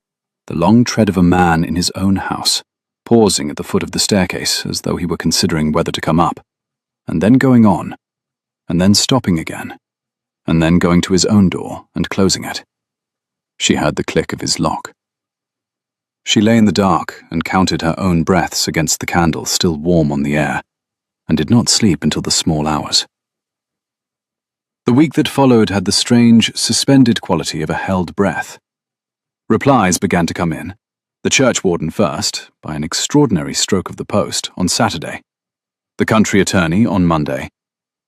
the long tread of a man in his own house, pausing at the foot of the staircase as though he were considering whether to come up, and then going on, and then stopping again, and then going to his own door and closing it. She heard the click of his lock. She lay in the dark and counted her own breaths against the candle still warm on the air, and did not sleep until the small hours. The week that followed had the strange, suspended quality of a held breath. Replies began to come in, the church warden first, by an extraordinary stroke of the post, on Saturday, the country attorney on Monday,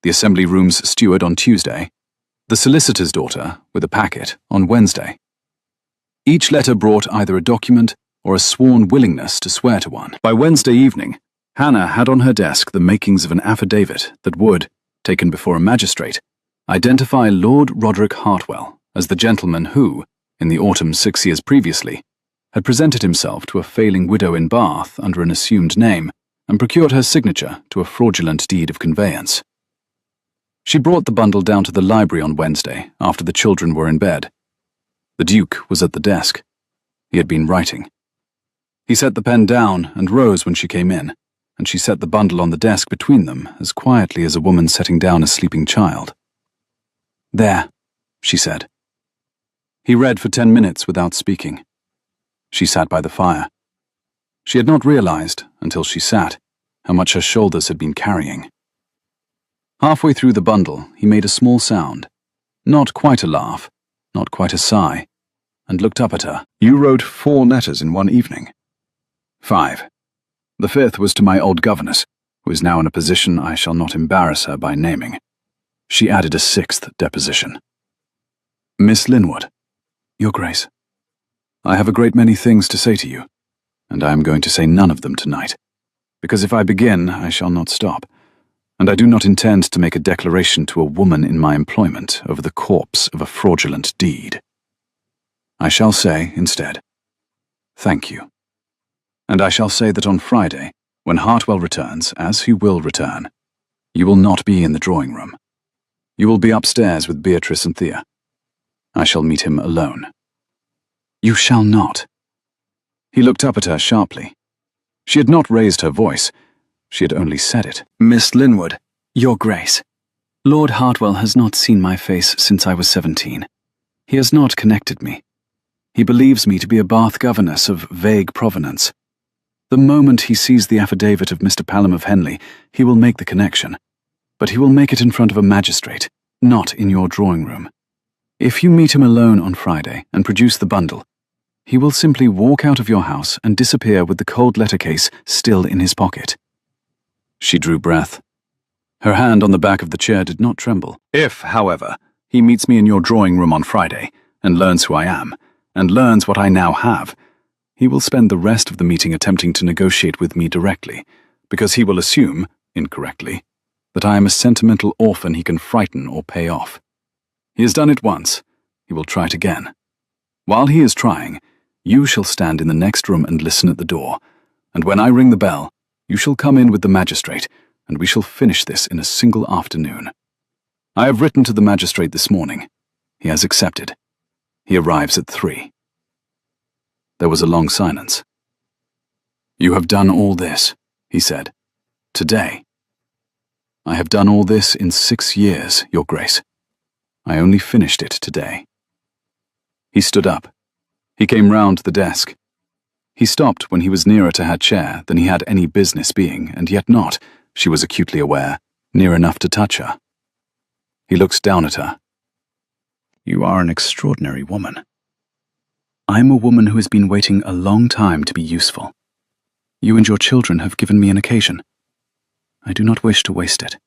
the assembly room's steward on Tuesday, the solicitor's daughter, with a packet, on Wednesday. Each letter brought either a document or a sworn willingness to swear to one. By Wednesday evening, Hannah had on her desk the makings of an affidavit that would, taken before a magistrate, identify Lord Roderick Hartwell as the gentleman who, in the autumn 6 years previously, had presented himself to a failing widow in Bath under an assumed name and procured her signature to a fraudulent deed of conveyance. She brought the bundle down to the library on Wednesday after the children were in bed. The Duke was at the desk. He had been writing. He set the pen down and rose when she came in, and she set the bundle on the desk between them as quietly as a woman setting down a sleeping child. "There," she said. He read for 10 minutes without speaking. She sat by the fire. She had not realized, until she sat, how much her shoulders had been carrying. Halfway through the bundle, he made a small sound, not quite a laugh, not quite a sigh, and looked up at her. "You wrote 4 letters in one evening." "5. The 5th was to my old governess, who is now in a position I shall not embarrass her by naming." She added a 6th deposition. "Miss Linwood." "Your Grace. I have a great many things to say to you, and I am going to say none of them tonight, because if I begin, I shall not stop, and I do not intend to make a declaration to a woman in my employment over the corpse of a fraudulent deed. I shall say, instead, thank you. And I shall say that on Friday, when Hartwell returns, as he will return, you will not be in the drawing room. You will be upstairs with Beatrice and Thea. I shall meet him alone." "You shall not." He looked up at her sharply. She had not raised her voice. She had only said it. "Miss Linwood." "Your Grace. Lord Hartwell has not seen my face since I was 17. He has not connected me. He believes me to be a Bath governess of vague provenance. The moment he sees the affidavit of Mr. Pelham of Henley, he will make the connection. But he will make it in front of a magistrate, not in your drawing room. If you meet him alone on Friday and produce the bundle, he will simply walk out of your house and disappear with the cold letter case still in his pocket." She drew breath. Her hand on the back of the chair did not tremble. "If, however, he meets me in your drawing room on Friday and learns who I am, and learns what I now have, he will spend the rest of the meeting attempting to negotiate with me directly, because he will assume, incorrectly, that I am a sentimental orphan he can frighten or pay off. He has done it once. He will try it again. While he is trying, you shall stand in the next room and listen at the door, and when I ring the bell, you shall come in with the magistrate, and we shall finish this in a single afternoon. I have written to the magistrate this morning. He has accepted. He arrives at 3. There was a long silence. "You have done all this," he said. "Today." "I have done all this in 6 years, Your Grace. I only finished it today." He stood up. He came round the desk. He stopped when he was nearer to her chair than he had any business being, and yet not, she was acutely aware, near enough to touch her. He looked down at her. "You are an extraordinary woman. I'm a woman who has been waiting a long time to be useful. You and your children have given me an occasion. I do not wish to waste it."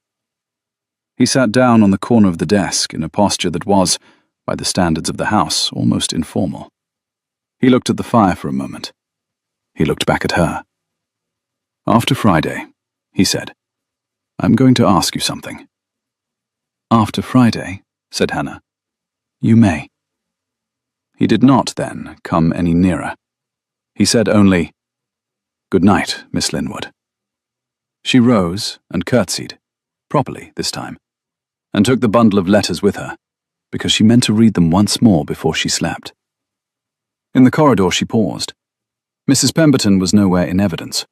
He sat down on the corner of the desk in a posture that was, by the standards of the house, almost informal. He looked at the fire for a moment. He looked back at her. "After Friday," he said, "I'm going to ask you something." "After Friday," said Hannah, "you may." He did not, then, come any nearer. He said only, "Good night, Miss Linwood." She rose and curtsied, properly this time, and took the bundle of letters with her, because she meant to read them once more before she slept. In the corridor she paused. Mrs. Pemberton was nowhere in evidence.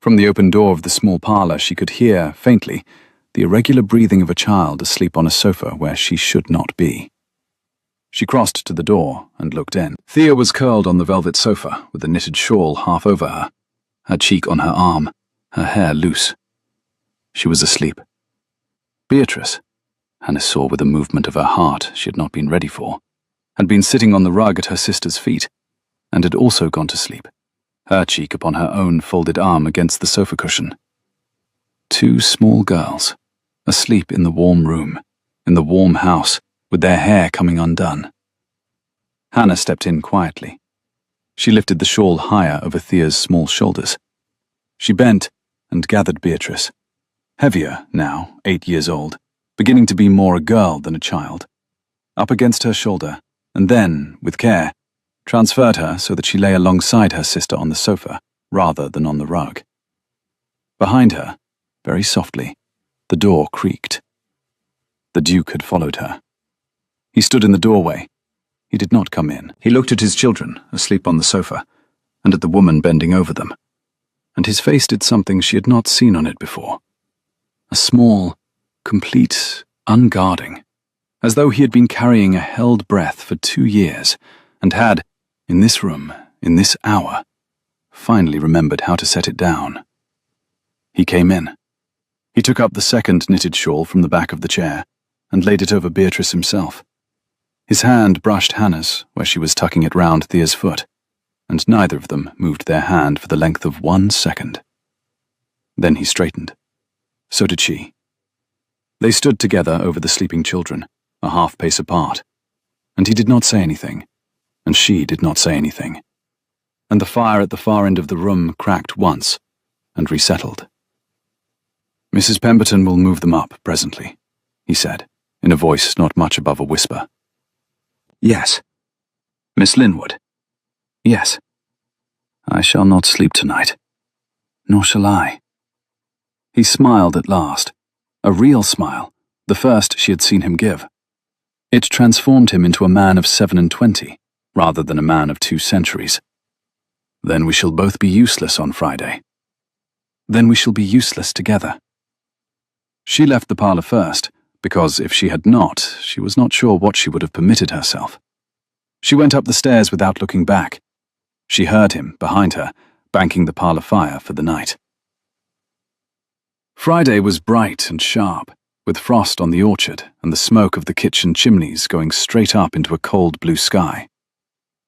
From the open door of the small parlour she could hear, faintly, the irregular breathing of a child asleep on a sofa where she should not be. She crossed to the door and looked in. Thea was curled on the velvet sofa with a knitted shawl half over her cheek on her arm, her hair loose. She was asleep. Beatrice, Hannah saw with a movement of her heart she had not been ready for, had been sitting on the rug at her sister's feet, and had also gone to sleep, her cheek upon her own folded arm against the sofa cushion. 2 small girls, asleep in the warm room, in the warm house, with their hair coming undone. Hannah stepped in quietly. She lifted the shawl higher over Thea's small shoulders. She bent and gathered Beatrice, heavier now, 8 years old, beginning to be more a girl than a child, up against her shoulder, and then, with care, transferred her so that she lay alongside her sister on the sofa, rather than on the rug. Behind her, very softly, the door creaked. The Duke had followed her. He stood in the doorway. He did not come in. He looked at his children, asleep on the sofa, and at the woman bending over them, and his face did something she had not seen on it before. A small, complete unguarding, as though he had been carrying a held breath for 2 years, and had, in this room, in this hour, finally remembered how to set it down. He came in. He took up the second knitted shawl from the back of the chair, and laid it over Beatrice himself. His hand brushed Hannah's where she was tucking it round Thea's foot, and neither of them moved their hand for the length of 1 second. Then he straightened. So did she. They stood together over the sleeping children, a half pace apart, and he did not say anything, and she did not say anything, and the fire at the far end of the room cracked once and resettled. "Mrs. Pemberton will move them up presently," he said, in a voice not much above a whisper. "Yes." "Miss Linwood?" "Yes." "I shall not sleep tonight. Nor shall I." He smiled at last, a real smile, the first she had seen him give. It transformed him into a man of 27, rather than a man of 2 centuries. "Then we shall both be useless on Friday." "Then we shall be useless together." She left the parlour first, because if she had not, she was not sure what she would have permitted herself. She went up the stairs without looking back. She heard him, behind her, banking the parlour fire for the night. Friday was bright and sharp, with frost on the orchard and the smoke of the kitchen chimneys going straight up into a cold blue sky.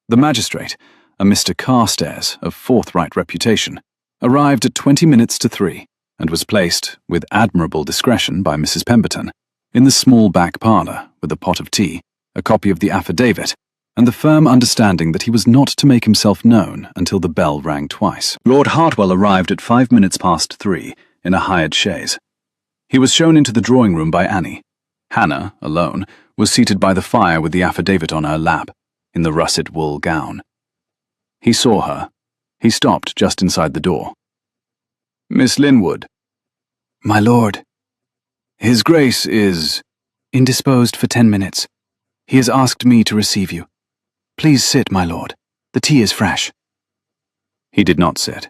The magistrate, a Mr. Carstairs of forthright reputation, arrived at 20 minutes to 3 and was placed, with admirable discretion by Mrs. Pemberton, in the small back parlour with a pot of tea, a copy of the affidavit, and the firm understanding that he was not to make himself known until the bell rang twice. Lord Hartwell arrived at 5 minutes past 3 in a hired chaise. He was shown into the drawing-room by Annie. Hannah, alone, was seated by the fire with the affidavit on her lap, in the russet wool gown. He saw her. He stopped just inside the door. "Miss Linwood." "My lord." "His Grace is—" "Indisposed for 10 minutes. He has asked me to receive you. Please sit, my lord." The tea is fresh." He did not sit.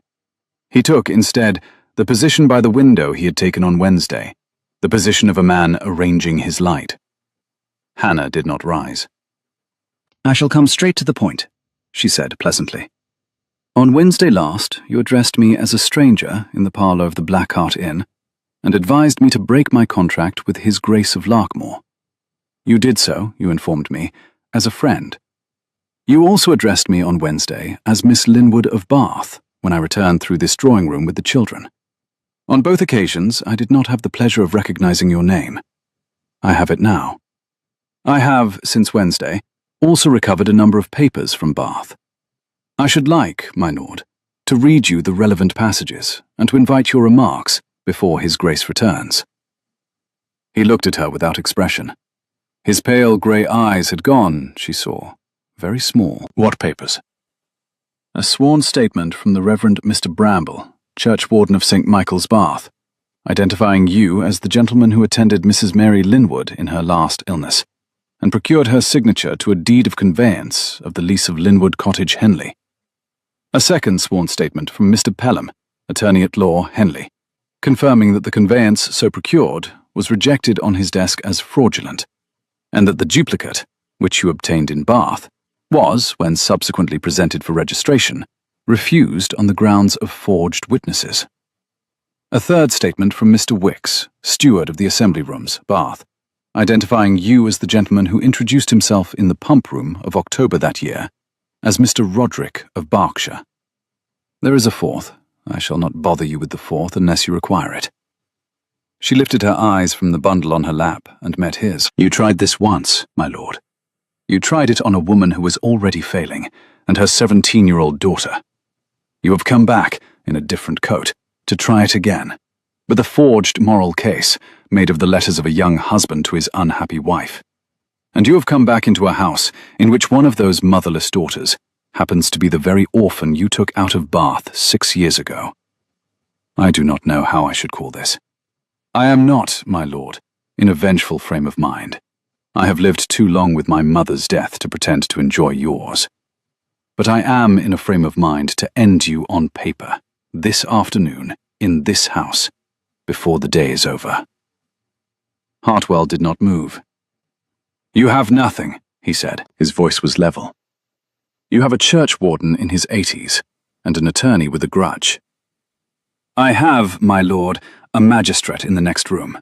He took, instead, the position by the window he had taken on Wednesday, the position of a man arranging his light. Hannah did not rise. "I shall come straight to the point," she said pleasantly. "On Wednesday last, you addressed me as a stranger in the parlour of the Black Hart Inn, and advised me to break my contract with His Grace of Larkmore. You did so, you informed me, as a friend. You also addressed me on Wednesday as Miss Linwood of Bath when I returned through this drawing room with the children. On both occasions, I did not have the pleasure of recognizing your name. I have it now. I have, since Wednesday, also recovered a number of papers from Bath. I should like, my lord, to read you the relevant passages and to invite your remarks before His Grace returns." He looked at her without expression. His pale grey eyes had gone, she saw, very small. "What papers?" "A sworn statement from the Reverend Mr. Bramble, Churchwarden of St. Michael's, Bath, identifying you as the gentleman who attended Mrs. Mary Linwood in her last illness, and procured her signature to a deed of conveyance of the lease of Linwood Cottage, Henley. A second sworn statement from Mr. Pelham, attorney at law, Henley, confirming that the conveyance so procured was rejected on his desk as fraudulent, and that the duplicate, which you obtained in Bath, was, when subsequently presented for registration, refused on the grounds of forged witnesses. A third statement from Mr. Wicks, steward of the Assembly Rooms, Bath, identifying you as the gentleman who introduced himself in the pump room of October that year as Mr. Roderick of Berkshire. There is a fourth. I shall not bother you with the fourth unless you require it." She lifted her eyes from the bundle on her lap and met his. "You tried this once, my lord. You tried it on a woman who was already failing, and her 17-year-old daughter. You have come back, in a different coat, to try it again, with a forged moral case made of the letters of a young husband to his unhappy wife. And you have come back into a house in which one of those motherless daughters happens to be the very orphan you took out of Bath 6 years ago. I do not know how I should call this. I am not, my lord, in a vengeful frame of mind. I have lived too long with my mother's death to pretend to enjoy yours. But I am in a frame of mind to end you on paper, this afternoon, in this house, before the day is over." Hartwell did not move. "You have nothing," he said. His voice was level. "You have a churchwarden in his 80s, and an attorney with a grudge. I have, my lord, a magistrate in the next room.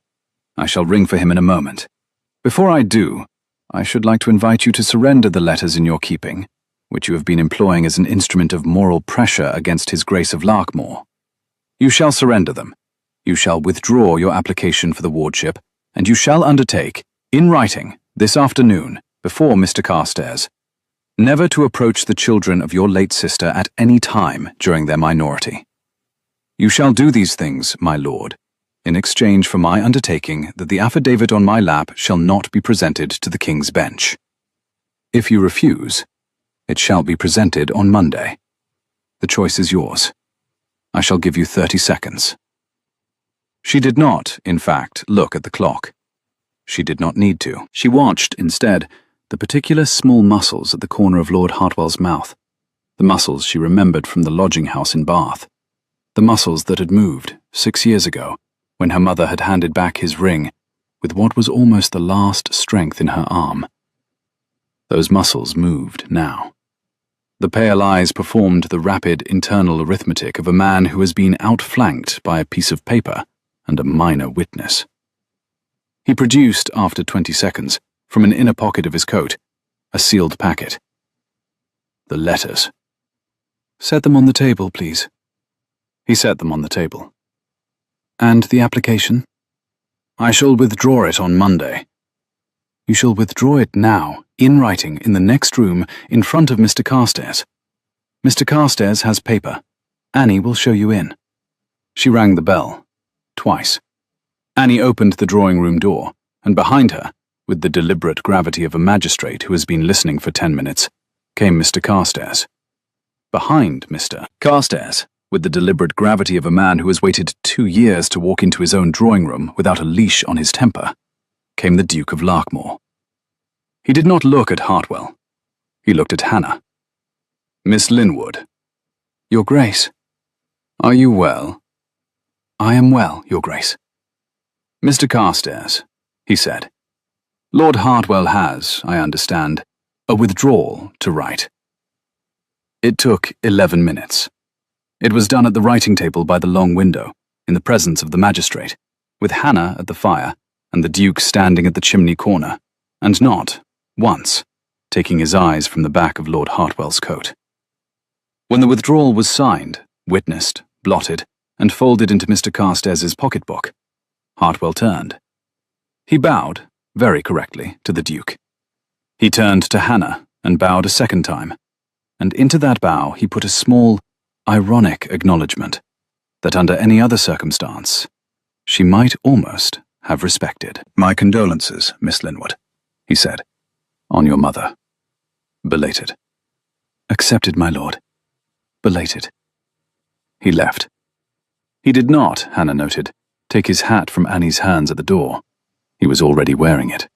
I shall ring for him in a moment. Before I do, I should like to invite you to surrender the letters in your keeping, which you have been employing as an instrument of moral pressure against His Grace of Larkmore. You shall surrender them. You shall withdraw your application for the wardship, and you shall undertake, in writing, this afternoon, before Mr. Carstairs, never to approach the children of your late sister at any time during their minority. You shall do these things, my lord, in exchange for my undertaking that the affidavit on my lap shall not be presented to the King's Bench. If you refuse, it shall be presented on Monday. The choice is yours. I shall give you 30 seconds. She did not, in fact, look at the clock. She did not need to. She watched, instead, the particular small muscles at the corner of Lord Hartwell's mouth, the muscles she remembered from the lodging house in Bath, the muscles that had moved 6 years ago, when her mother had handed back his ring, with what was almost the last strength in her arm. Those muscles moved now. The pale eyes performed the rapid internal arithmetic of a man who has been outflanked by a piece of paper and a minor witness. He produced, after 20 seconds, from an inner pocket of his coat, a sealed packet. The letters. "Set them on the table, please." He set them on the table. "And the application?" "I shall withdraw it on Monday." "You shall withdraw it now, in writing, in the next room, in front of Mr. Carstairs. Mr. Carstairs has paper. Annie will show you in." She rang the bell, twice. Annie opened the drawing-room door, and behind her, with the deliberate gravity of a magistrate who has been listening for 10 minutes, came Mr. Carstairs. Behind Mr. Carstairs, with the deliberate gravity of a man who has waited 2 years to walk into his own drawing-room without a leash on his temper, came the Duke of Larkmore. He did not look at Hartwell. He looked at Hannah. Miss Linwood. Your Grace. Are you well? I am well, Your Grace. Mr. Carstairs, he said. Lord Hartwell has, I understand, a withdrawal to write. It took 11 minutes. It was done at the writing table by the long window, in the presence of the magistrate, with Hannah at the fire and the Duke standing at the chimney corner, and not, once, taking his eyes from the back of Lord Hartwell's coat. When the withdrawal was signed, witnessed, blotted, and folded into Mr. Carstairs's pocketbook, Hartwell turned. He bowed, very correctly, to the Duke. He turned to Hannah and bowed a second time, and into that bow he put a small, ironic acknowledgement that under any other circumstance she might almost have respected. My condolences, Miss Linwood, he said. On your mother. Belated. Accepted, my lord. Belated. He left. He did not, Hannah noted, take his hat from Annie's hands at the door. He was already wearing it.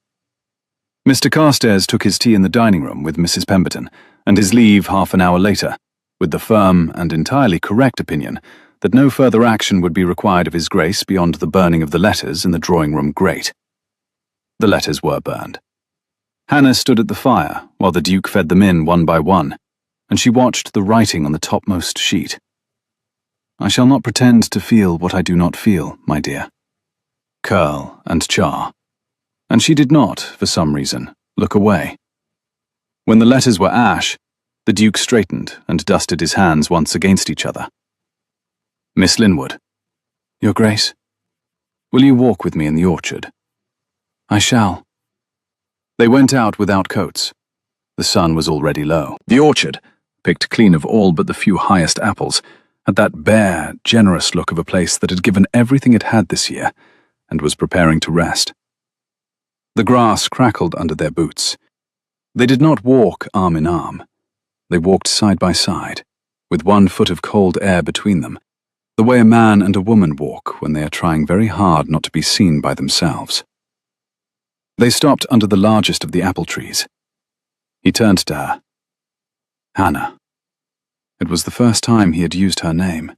Mr. Carstairs took his tea in the dining room with Mrs. Pemberton, and his leave half an hour later, with the firm and entirely correct opinion that no further action would be required of His Grace beyond the burning of the letters in the drawing-room grate. The letters were burned. Hannah stood at the fire while the Duke fed them in one by one, and she watched the writing on the topmost sheet. I shall not pretend to feel what I do not feel, my dear. Curl and char. And she did not, for some reason, look away. When the letters were ash, the Duke straightened and dusted his hands once against each other. Miss Linwood. Your Grace. Will you walk with me in the orchard? I shall. They went out without coats. The sun was already low. The orchard, picked clean of all but the few highest apples, had that bare, generous look of a place that had given everything it had this year and was preparing to rest. The grass crackled under their boots. They did not walk arm in arm. They walked side by side, with 1 foot of cold air between them, the way a man and a woman walk when they are trying very hard not to be seen by themselves. They stopped under the largest of the apple trees. He turned to her. Hannah. It was the first time he had used her name.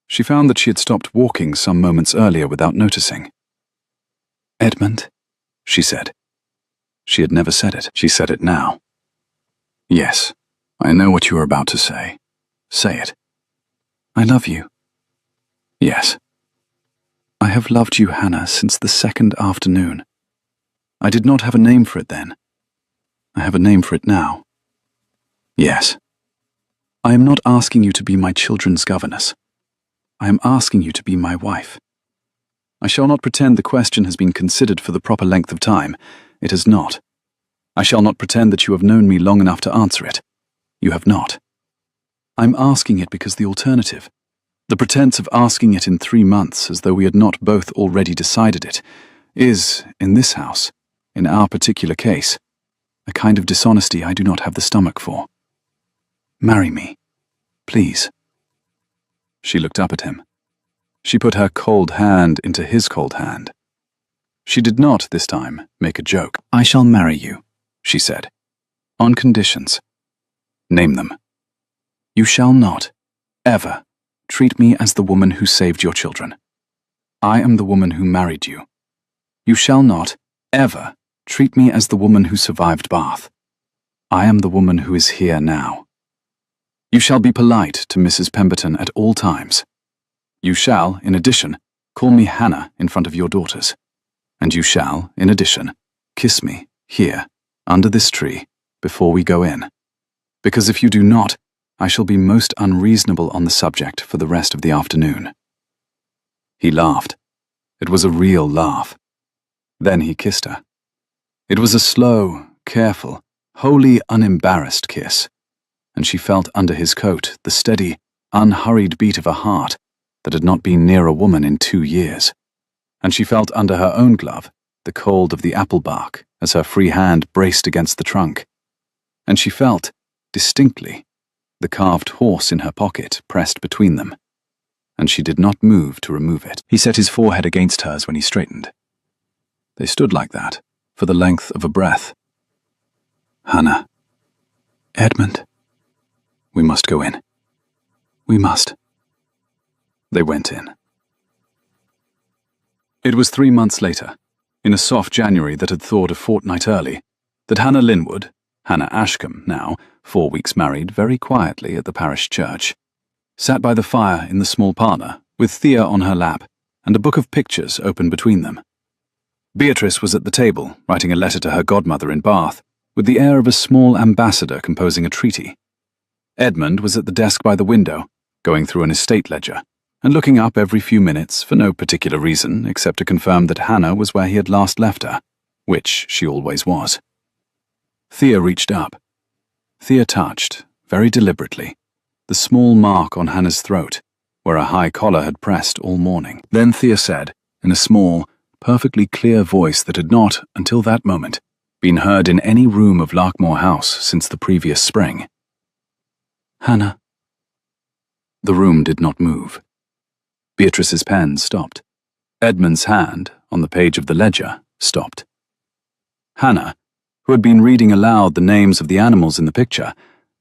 She found that she had stopped walking some moments earlier without noticing. Edmund, she said. She had never said it. She said it now. Yes, I know what you are about to say. Say it. I love you. Yes. I have loved you, Hannah, since the second afternoon. I did not have a name for it then. I have a name for it now. Yes. I am not asking you to be my children's governess. I am asking you to be my wife. I shall not pretend the question has been considered for the proper length of time. It has not. I shall not pretend that you have known me long enough to answer it. You have not. I'm asking it because the alternative, the pretense of asking it in 3 months as though we had not both already decided it, is, in this house, in our particular case, a kind of dishonesty I do not have the stomach for. Marry me, please. She looked up at him. She put her cold hand into his cold hand. She did not, this time, make a joke. I shall marry you, she said, on conditions. Name them. You shall not, ever, treat me as the woman who saved your children. I am the woman who married you. You shall not, ever, treat me as the woman who survived Bath. I am the woman who is here now. You shall be polite to Mrs. Pemberton at all times. You shall, in addition, call me Hannah in front of your daughters. And you shall, in addition, kiss me, here, under this tree, before we go in. Because if you do not, I shall be most unreasonable on the subject for the rest of the afternoon. He laughed. It was a real laugh. Then he kissed her. It was a slow, careful, wholly unembarrassed kiss, and she felt under his coat the steady, unhurried beat of a heart that had not been near a woman in 2 years, and she felt under her own glove the cold of the apple bark as her free hand braced against the trunk, and she felt, distinctly, the carved horse in her pocket pressed between them, and she did not move to remove it. He set his forehead against hers when he straightened. They stood like that, for the length of a breath. Hannah. Edmund. We must go in. We must. They went in. It was 3 months later, in a soft January that had thawed a fortnight early, that Hannah Linwood, Hannah Ashcombe now, 4 weeks married, very quietly at the parish church, sat by the fire in the small parlour, with Thea on her lap, and a book of pictures open between them. Beatrice was at the table, writing a letter to her godmother in Bath, with the air of a small ambassador composing a treaty. Edmund was at the desk by the window, going through an estate ledger, and looking up every few minutes for no particular reason except to confirm that Hannah was where he had last left her, which she always was. Thea reached up. Thea touched, very deliberately, the small mark on Hannah's throat, where a high collar had pressed all morning. Then Thea said, in a small, perfectly clear voice that had not, until that moment, been heard in any room of Larkmore House since the previous spring, "Hannah." The room did not move. Beatrice's pen stopped. Edmund's hand, on the page of the ledger, stopped. Hannah, who had been reading aloud the names of the animals in the picture,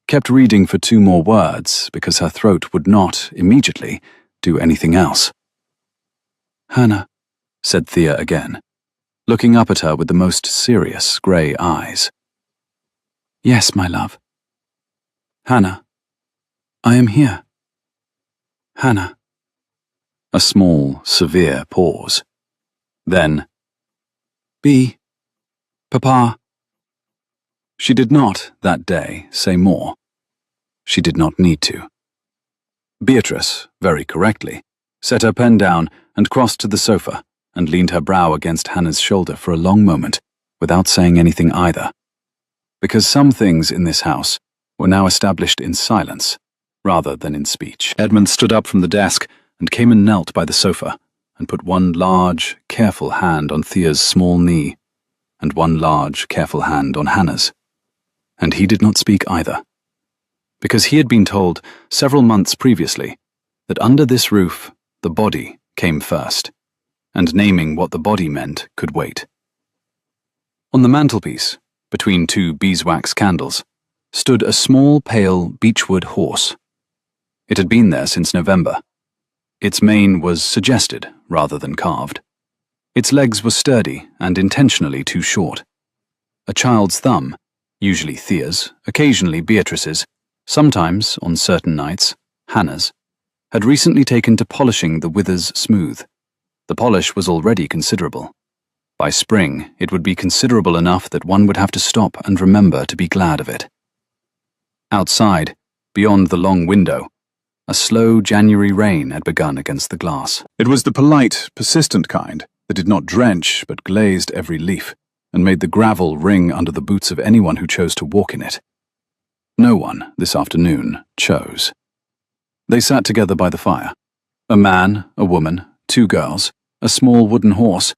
kept reading for 2 more words because her throat would not, immediately, do anything else. "Hannah," said Thea again, looking up at her with the most serious grey eyes. "Yes, my love." "Hannah, I am here." "Hannah." A small, severe pause. Then, Papa. She did not, that day, say more. She did not need to. Beatrice, very correctly, set her pen down and crossed to the sofa and leaned her brow against Hannah's shoulder for a long moment without saying anything either. Because some things in this house were now established in silence rather than in speech. Edmund stood up from the desk and came and knelt by the sofa and put one large, careful hand on Thea's small knee and one large, careful hand on Hannah's. And he did not speak either, because he had been told several months previously that under this roof the body came first, and naming what the body meant could wait. On the mantelpiece, between 2 beeswax candles, stood a small, pale beechwood horse. It had been there since November. Its mane was suggested rather than carved. Its legs were sturdy and intentionally too short. A child's thumb, usually Thea's, occasionally Beatrice's, sometimes, on certain nights, Hannah's, had recently taken to polishing the withers smooth. The polish was already considerable. By spring, it would be considerable enough that one would have to stop and remember to be glad of it. Outside, beyond the long window, a slow January rain had begun against the glass. It was the polite, persistent kind that did not drench but glazed every leaf and made the gravel ring under the boots of anyone who chose to walk in it. No one, this afternoon, chose. They sat together by the fire. A man, a woman, 2 girls, a small wooden horse,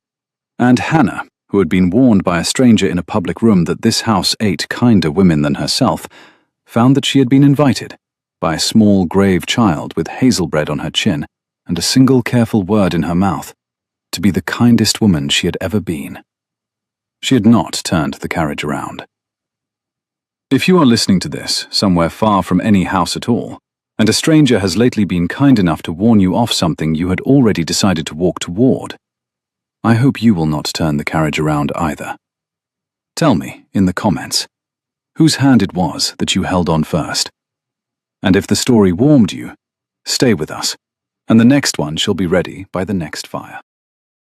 and Hannah, who had been warned by a stranger in a public room that this house ate kinder women than herself, found that she had been invited by a small grave child with hazel bread on her chin and a single careful word in her mouth, to be the kindest woman she had ever been. She had not turned the carriage around. If you are listening to this somewhere far from any house at all, and a stranger has lately been kind enough to warn you off something you had already decided to walk toward, I hope you will not turn the carriage around either. Tell me, in the comments, whose hand it was that you held on first. And if the story warmed you, stay with us, and the next one shall be ready by the next fire.